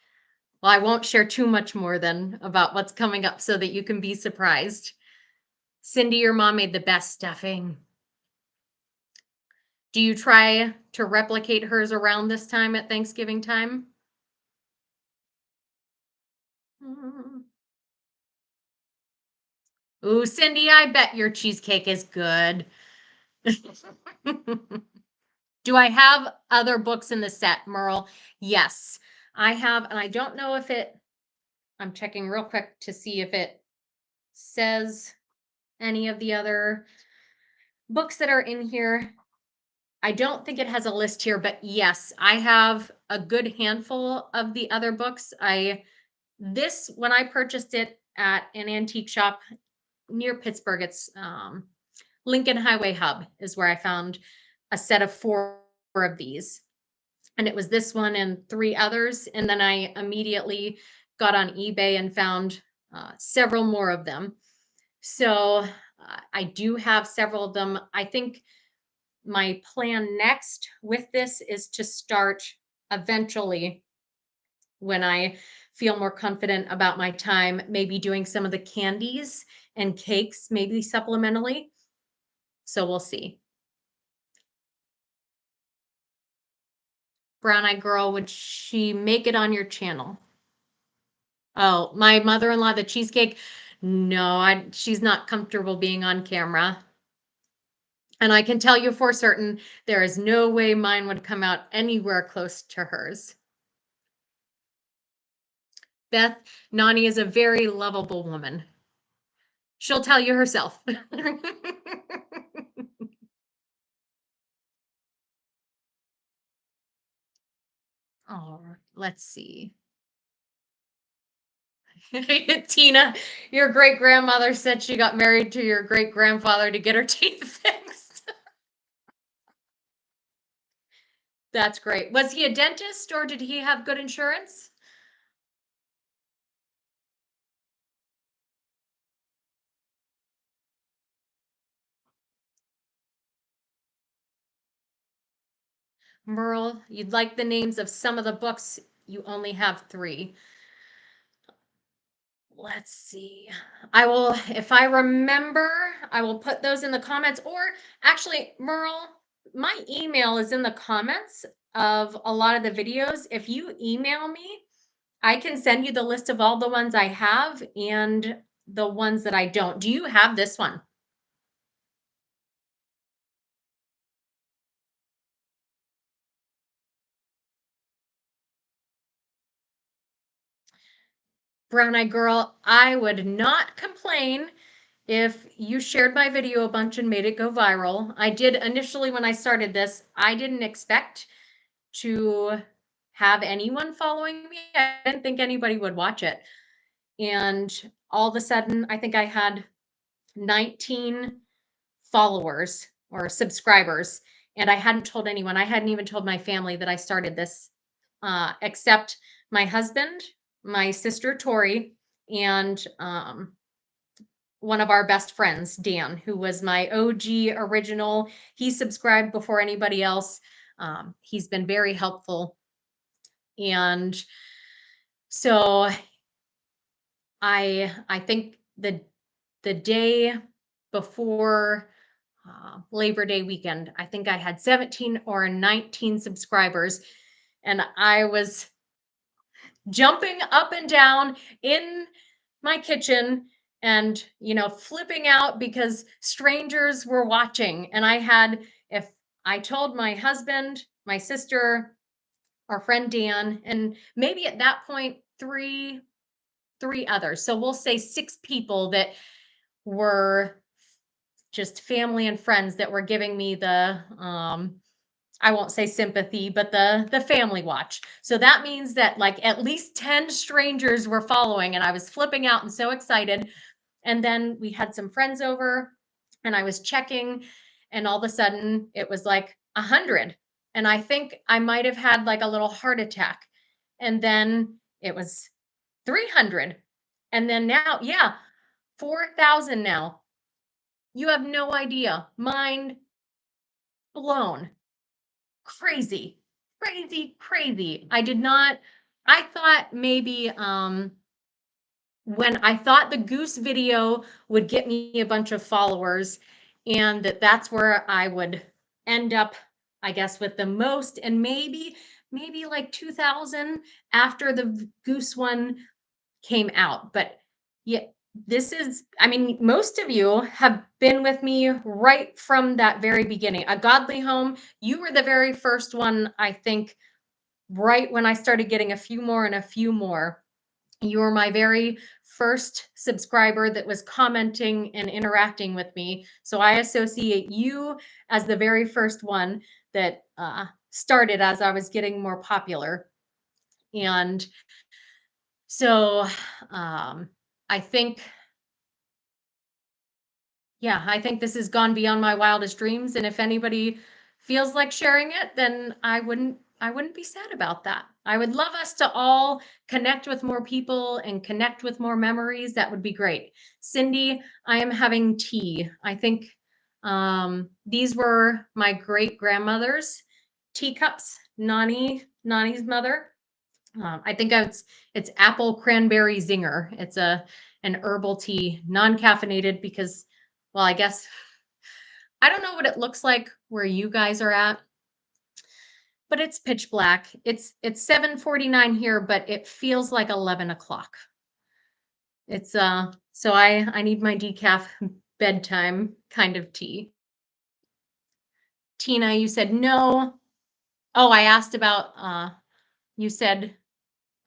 Well, I won't share too much more then about what's coming up so that you can be surprised. Cindy, your mom made the best stuffing. Do you try to replicate hers around this time at Thanksgiving time? Mm. Ooh, Cindy, I bet your cheesecake is good. Do I have other books in the set, Merle? Yes, I have, and I don't know if I'm checking real quick to see if it says any of the other books that are in here. I don't think it has a list here, but yes, I have a good handful of the other books. When I purchased it at an antique shop near Pittsburgh, it's Lincoln Highway Hub is where I found a set of four of these. And it was this one and three others. And then I immediately got on eBay and found several more of them. So I do have several of them. I think my plan next with this is to start eventually when I feel more confident about my time, maybe doing some of the candies and cakes, maybe supplementally. So we'll see. Brown Eyed Girl, would she make it on your channel? Oh, my mother-in-law, the cheesecake? No, she's not comfortable being on camera. And I can tell you for certain, there is no way mine would come out anywhere close to hers. Beth, Nani is a very lovable woman. She'll tell you herself. Oh, let's see. Tina, your great grandmother said she got married to your great grandfather to get her teeth fixed. That's great. Was he a dentist or did he have good insurance? Merle, you'd like the names of some of the books. You only have 3. Let's see. I will, if I remember, I will put those in the comments. Or actually, Merle, my email is in the comments of a lot of the videos. If you email me, I can send you the list of all the ones I have and the ones that I don't. Do you have this one? Brown Eyed Girl, I would not complain if you shared my video a bunch and made it go viral. I did initially when I started this, I didn't expect to have anyone following me. I didn't think anybody would watch it. And all of a sudden, I think I had 19 followers or subscribers, and I hadn't told anyone. I hadn't even told my family that I started this, except my husband, my sister Tori, and one of our best friends, Dan, who was my OG original. He subscribed before anybody else. He's been very helpful. And so I think the day before Labor Day weekend, I think I had 17 or 19 subscribers, and I was jumping up and down in my kitchen and flipping out because strangers were watching. And if I told my husband, my sister, our friend Dan, and maybe at that point three others, so we'll say 6 people that were just family and friends that were giving me the I won't say sympathy, but the family watch. So that means that like at least 10 strangers were following, and I was flipping out and so excited. And then we had some friends over and I was checking, and all of a sudden it was like 100. And I think I might have had like a little heart attack. And then it was 300. And then now, yeah, 4,000 now. You have no idea. Mind blown. Crazy. Crazy, crazy. I thought maybe when I thought the goose video would get me a bunch of followers and that's where I would end up, I guess, with the most, and maybe like 2,000 after the goose one came out. But yeah, I mean, most of you have been with me right from that very beginning. A Godly Home, you were the very first one, I think, right when I started getting a few more and a few more. You were my very first subscriber that was commenting and interacting with me. So I associate you as the very first one that started as I was getting more popular. And so I think, yeah, I think this has gone beyond my wildest dreams. And if anybody feels like sharing it, then I wouldn't be sad about that. I would love us to all connect with more people and connect with more memories. That would be great. Cindy, I am having tea. I think these were my great grandmother's teacups, Nani's mother. I think it's apple cranberry zinger. It's an herbal tea, non-caffeinated because, well, I guess I don't know what it looks like where you guys are at, but it's pitch black. It's 7:49 here, but it feels like 11 o'clock. It's so I need my decaf bedtime kind of tea. Tina, you said no. Oh, I asked about you said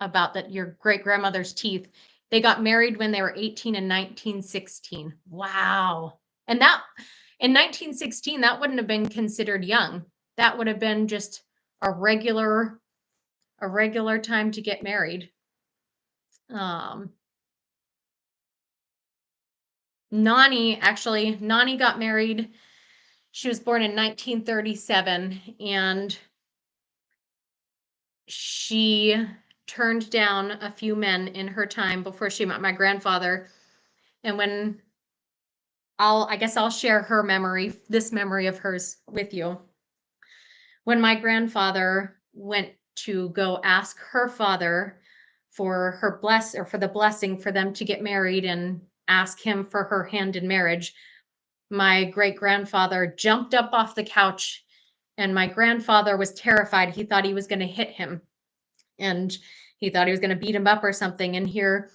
about that your great grandmother's teeth. They got married when they were 18 in 1916. Wow. And that in 1916, that wouldn't have been considered young. That would have been just a regular a regular time to get married. Um Nani got married. She was born in 1937 and she turned down a few men in her time before she met my grandfather. And when I guess I'll share this memory of hers with you. When my grandfather went to go ask her father for for the blessing for them to get married and ask him for her hand in marriage, my great grandfather jumped up off the couch and my grandfather was terrified. He thought he was going to hit him and he thought he was going to beat him up or something. And here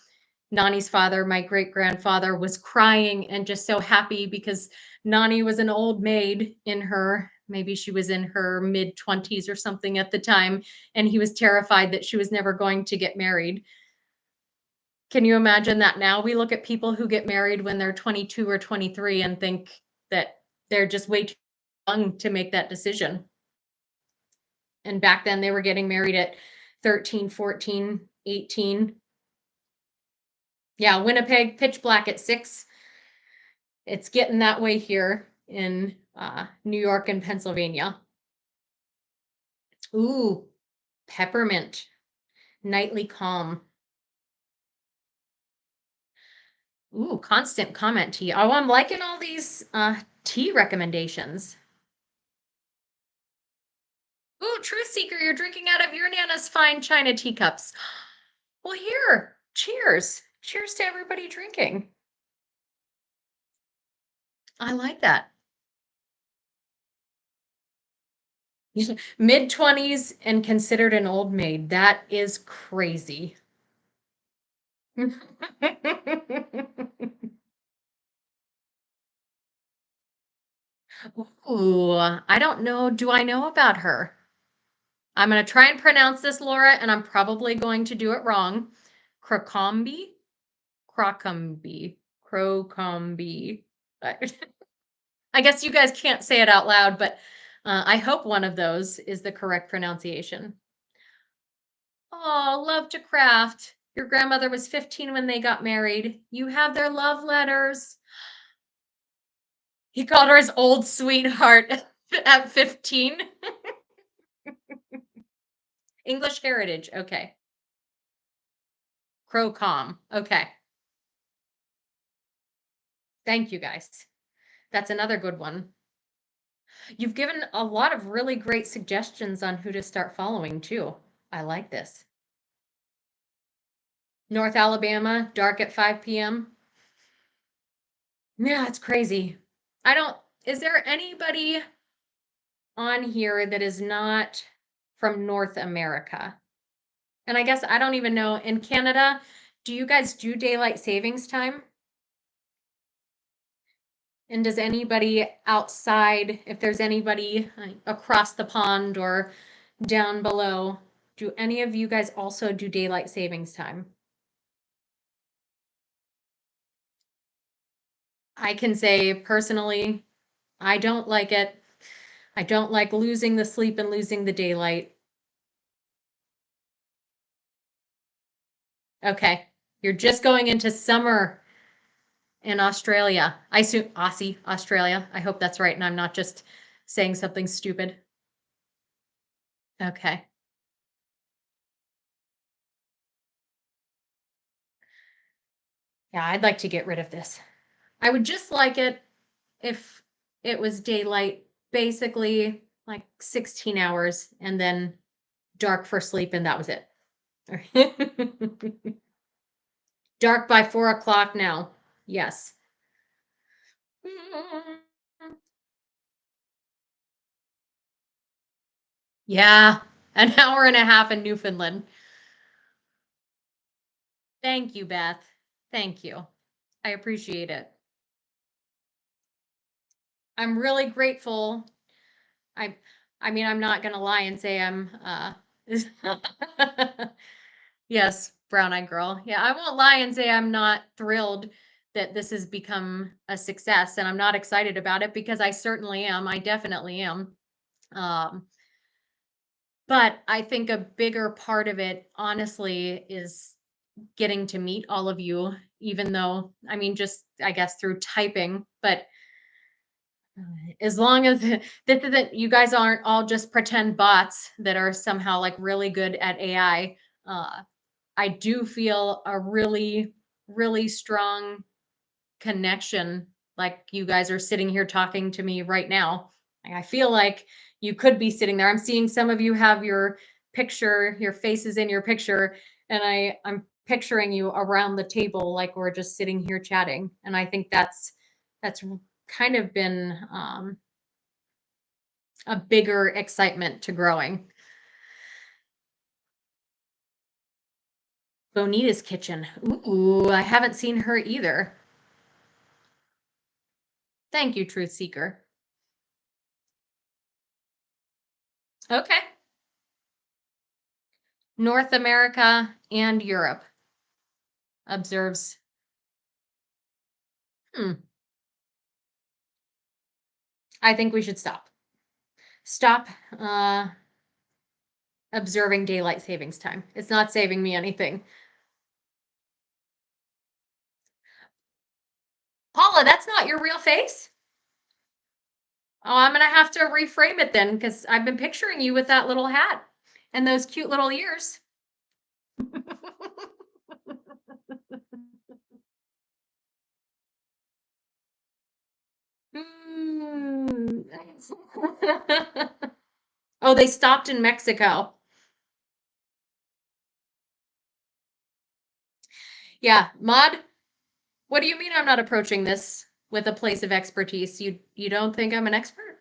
Nani's father, my great grandfather, was crying and just so happy because Nani was an old maid maybe she was in her mid 20s or something at the time. And he was terrified that she was never going to get married. Can you imagine that now? We look at people who get married when they're 22 or 23 and think that they're just way too young to make that decision. And back then they were getting married at 13, 14, 18. Yeah, Winnipeg, pitch black at 6. It's getting that way here in New York and Pennsylvania. Ooh, peppermint, nightly calm. Ooh, constant comment tea. Oh, I'm liking all these tea recommendations. Ooh, Truth Seeker, you're drinking out of your Nana's fine china teacups. Well, here, cheers. Cheers to everybody drinking. I like that. Mid 20s and considered an old maid. That is crazy. Ooh, I don't know. Do I know about her? I'm going to try and pronounce this, Laura, and I'm probably going to do it wrong. Crocombe? Crocombe. Crocombe. I guess you guys can't say it out loud, but I hope one of those is the correct pronunciation. Oh, love to craft. Your grandmother was 15 when they got married. You have their love letters. He called her his old sweetheart at 15. English heritage. Okay. Crowcom. Okay. Thank you guys. That's another good one. You've given a lot of really great suggestions on who to start following too. I like this. North Alabama, dark at 5 p.m. Yeah, it's crazy. Is there anybody on here that is not from North America? And I guess I don't even know, in Canada, do you guys do daylight savings time? And does anybody outside, if there's anybody across the pond or down below, do any of you guys also do daylight savings time? I can say personally, I don't like it. I don't like losing the sleep and losing the daylight. Okay, you're just going into summer in Australia. I assume Australia. I hope that's right, and I'm not just saying something stupid. Okay. Yeah, I'd like to get rid of this. I would just like it if it was daylight, basically like 16 hours, and then dark for sleep, and that was it. Dark by 4 o'clock now. Yes. Yeah, an hour and a half in Newfoundland. Thank you, Beth. Thank you. I appreciate it. I'm really grateful. I I mean, I'm not gonna lie and say I'm yes, brown-eyed girl. Yeah, I won't lie and say I'm not thrilled that this has become a success, and I'm not excited about it because I certainly am. I definitely am. Um, but I think a bigger part of it, honestly, is getting to meet all of you, even though, I mean, just I guess through typing, but as long as this isn't, you guys aren't all just pretend bots that are somehow like really good at AI. I do feel a really, really strong connection. Like you guys are sitting here talking to me right now. Like, I feel like you could be sitting there. I'm seeing some of you have your picture, your faces in your picture, and I'm picturing you around the table like we're just sitting here chatting. And I think that's kind of been a bigger excitement to growing. Bonita's Kitchen. Ooh, I haven't seen her either. Thank you, Truth Seeker. Okay. North America and Europe observes. Hmm. I think we should stop. Stop observing daylight savings time. It's not saving me anything. Paula, that's not your real face? Oh, I'm gonna have to reframe it then because I've been picturing you with that little hat and those cute little ears. Hmm. Oh, they stopped in Mexico. Yeah, Maud, what do you mean I'm not approaching this with a place of expertise? You don't think I'm an expert?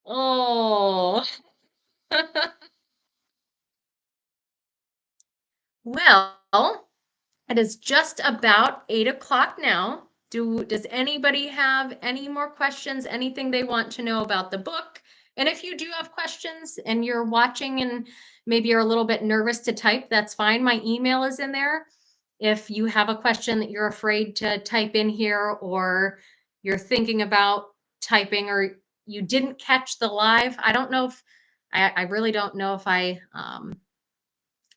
Oh. Well, it is just about 8 o'clock now. Does anybody have any more questions? Anything they want to know about the book? And if you do have questions and you're watching and maybe you're a little bit nervous to type, that's fine. My email is in there. If you have a question that you're afraid to type in here, or you're thinking about typing, or you didn't catch the live, I don't know if I really don't know if I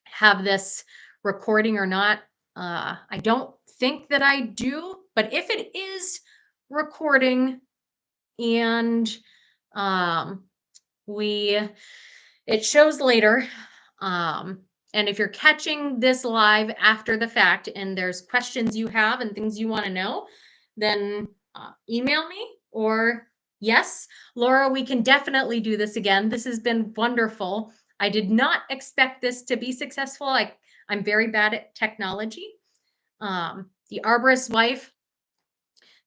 have this recording or not. I don't think that I do, but if it is recording and um, we it shows later. Um, and if you're catching this live after the fact and there's questions you have and things you want to know, then email me, or yes, Laura, we can definitely do this again. This has been wonderful. I did not expect this to be successful. I'm very bad at technology. The Arborist's Wife,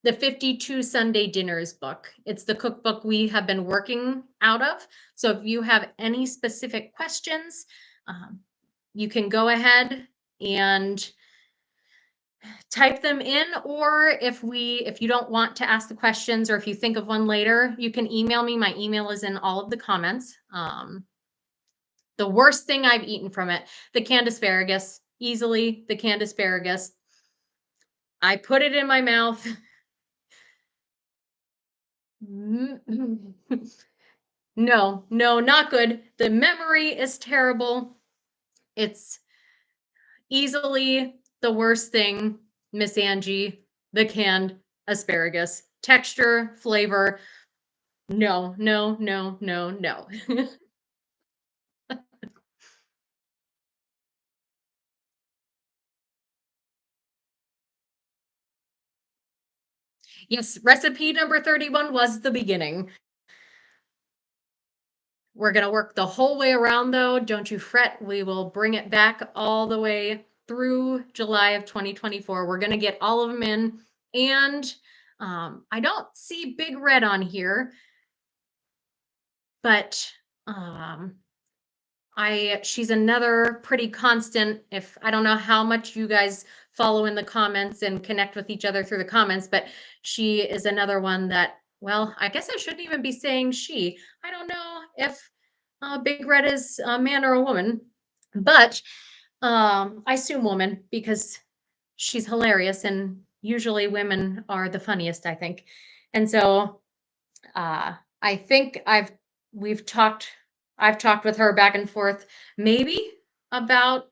the 52 Sunday Dinners book. It's the cookbook we have been working out of. So if you have any specific questions, um, you can go ahead and type them in, or if you don't want to ask the questions, or if you think of one later, you can email me. My email is in all of the comments. The worst thing I've eaten from it, the canned asparagus, easily the canned asparagus. I put it in my mouth. No, no, not good. The memory is terrible. It's easily the worst thing, Miss Angie, the canned asparagus. Texture, flavor, no, no, no, no, no. Yes, recipe number 31 was the beginning. We're going to work the whole way around, though. Don't you fret. We will bring it back all the way through July of 2024. We're going to get all of them in And I don't see Big Red on here, but um, she's another pretty constant. If I don't know how much you guys follow in the comments and connect with each other through the comments, but she is another one that, well, I guess I shouldn't even be saying she. I don't know if Big Red is a man or a woman, but I assume woman because she's hilarious and usually women are the funniest, I think. And so I think we've talked I've talked with her back and forth maybe about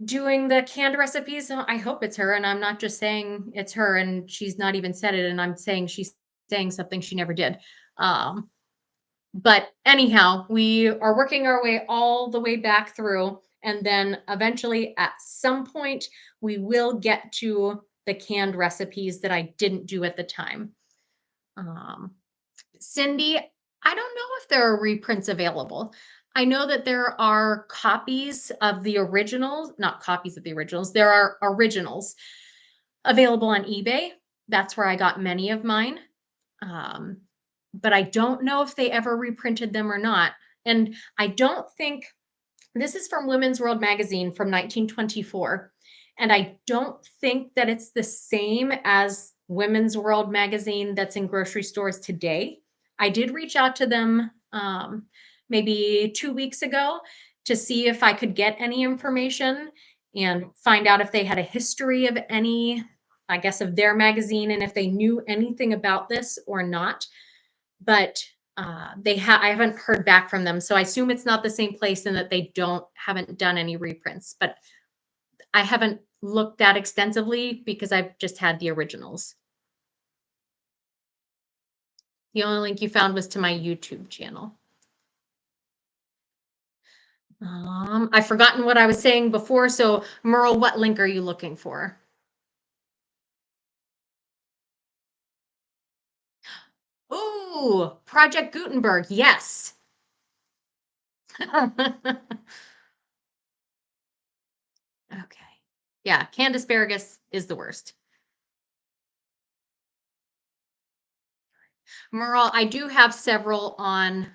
doing the canned recipes. So I hope it's her and I'm not just saying it's her and she's not even said it and I'm saying she's saying something she never did. Um but anyhow, we are working our way all the way back through and then eventually at some point we will get to the canned recipes that I didn't do at the time. Um Cindy, I don't know if there are reprints available. I know that there are copies of the originals, not copies of the originals. There are originals available on eBay. That's where I got many of mine. Um, but I don't know if they ever reprinted them or not. And I don't think this is from Women's World magazine from 1924. And I don't think that it's the same as Women's World magazine that's in grocery stores today. I did reach out to them maybe 2 weeks ago to see if I could get any information and find out if they had a history of any, I guess, of their magazine and if they knew anything about this or not. But I haven't heard back from them, so I assume it's not the same place and that they haven't done any reprints. But I haven't looked that extensively because I've just had the originals. The only link you found was to my YouTube channel. I've forgotten what I was saying before. So Merle, what link are you looking for? Ooh, Project Gutenberg. Yes. Okay. Yeah, canned asparagus is the worst. Merle, I do have several on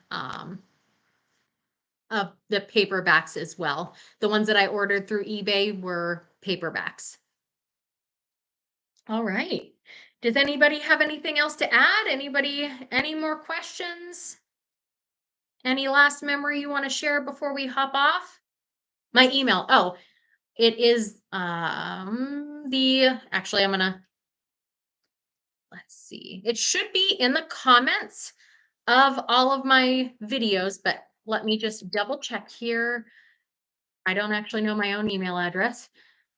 of the paperbacks as well. The ones that I ordered through eBay were paperbacks. All right. Does anybody have anything else to add? Anybody, any more questions? Any last memory you want to share before we hop off? My email. Oh, it is actually I'm gonna let's see. It should be in the comments of all of my videos, but let me just double check here. I don't actually know my own email address.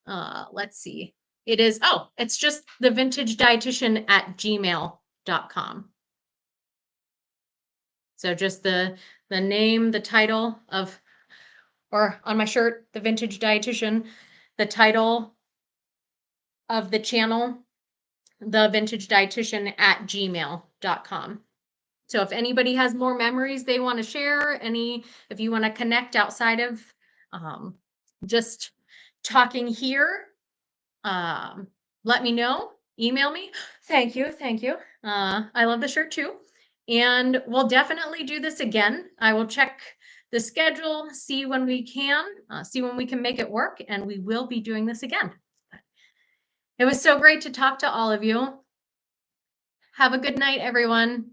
Let's see. It's just the vintage dietitian at gmail.com. So just the name, the title of, or on my shirt, the vintage dietitian, the title of the channel, the vintage dietitian at gmail.com. So if anybody has more memories they want to share, if you want to connect outside of just talking here, let me know. Email me. Thank you. Thank you. I love the shirt too. And we'll definitely do this again. I will check the schedule, see when we can, see when we can make it work, and we will be doing this again. It was so great to talk to all of you. Have a good night, everyone.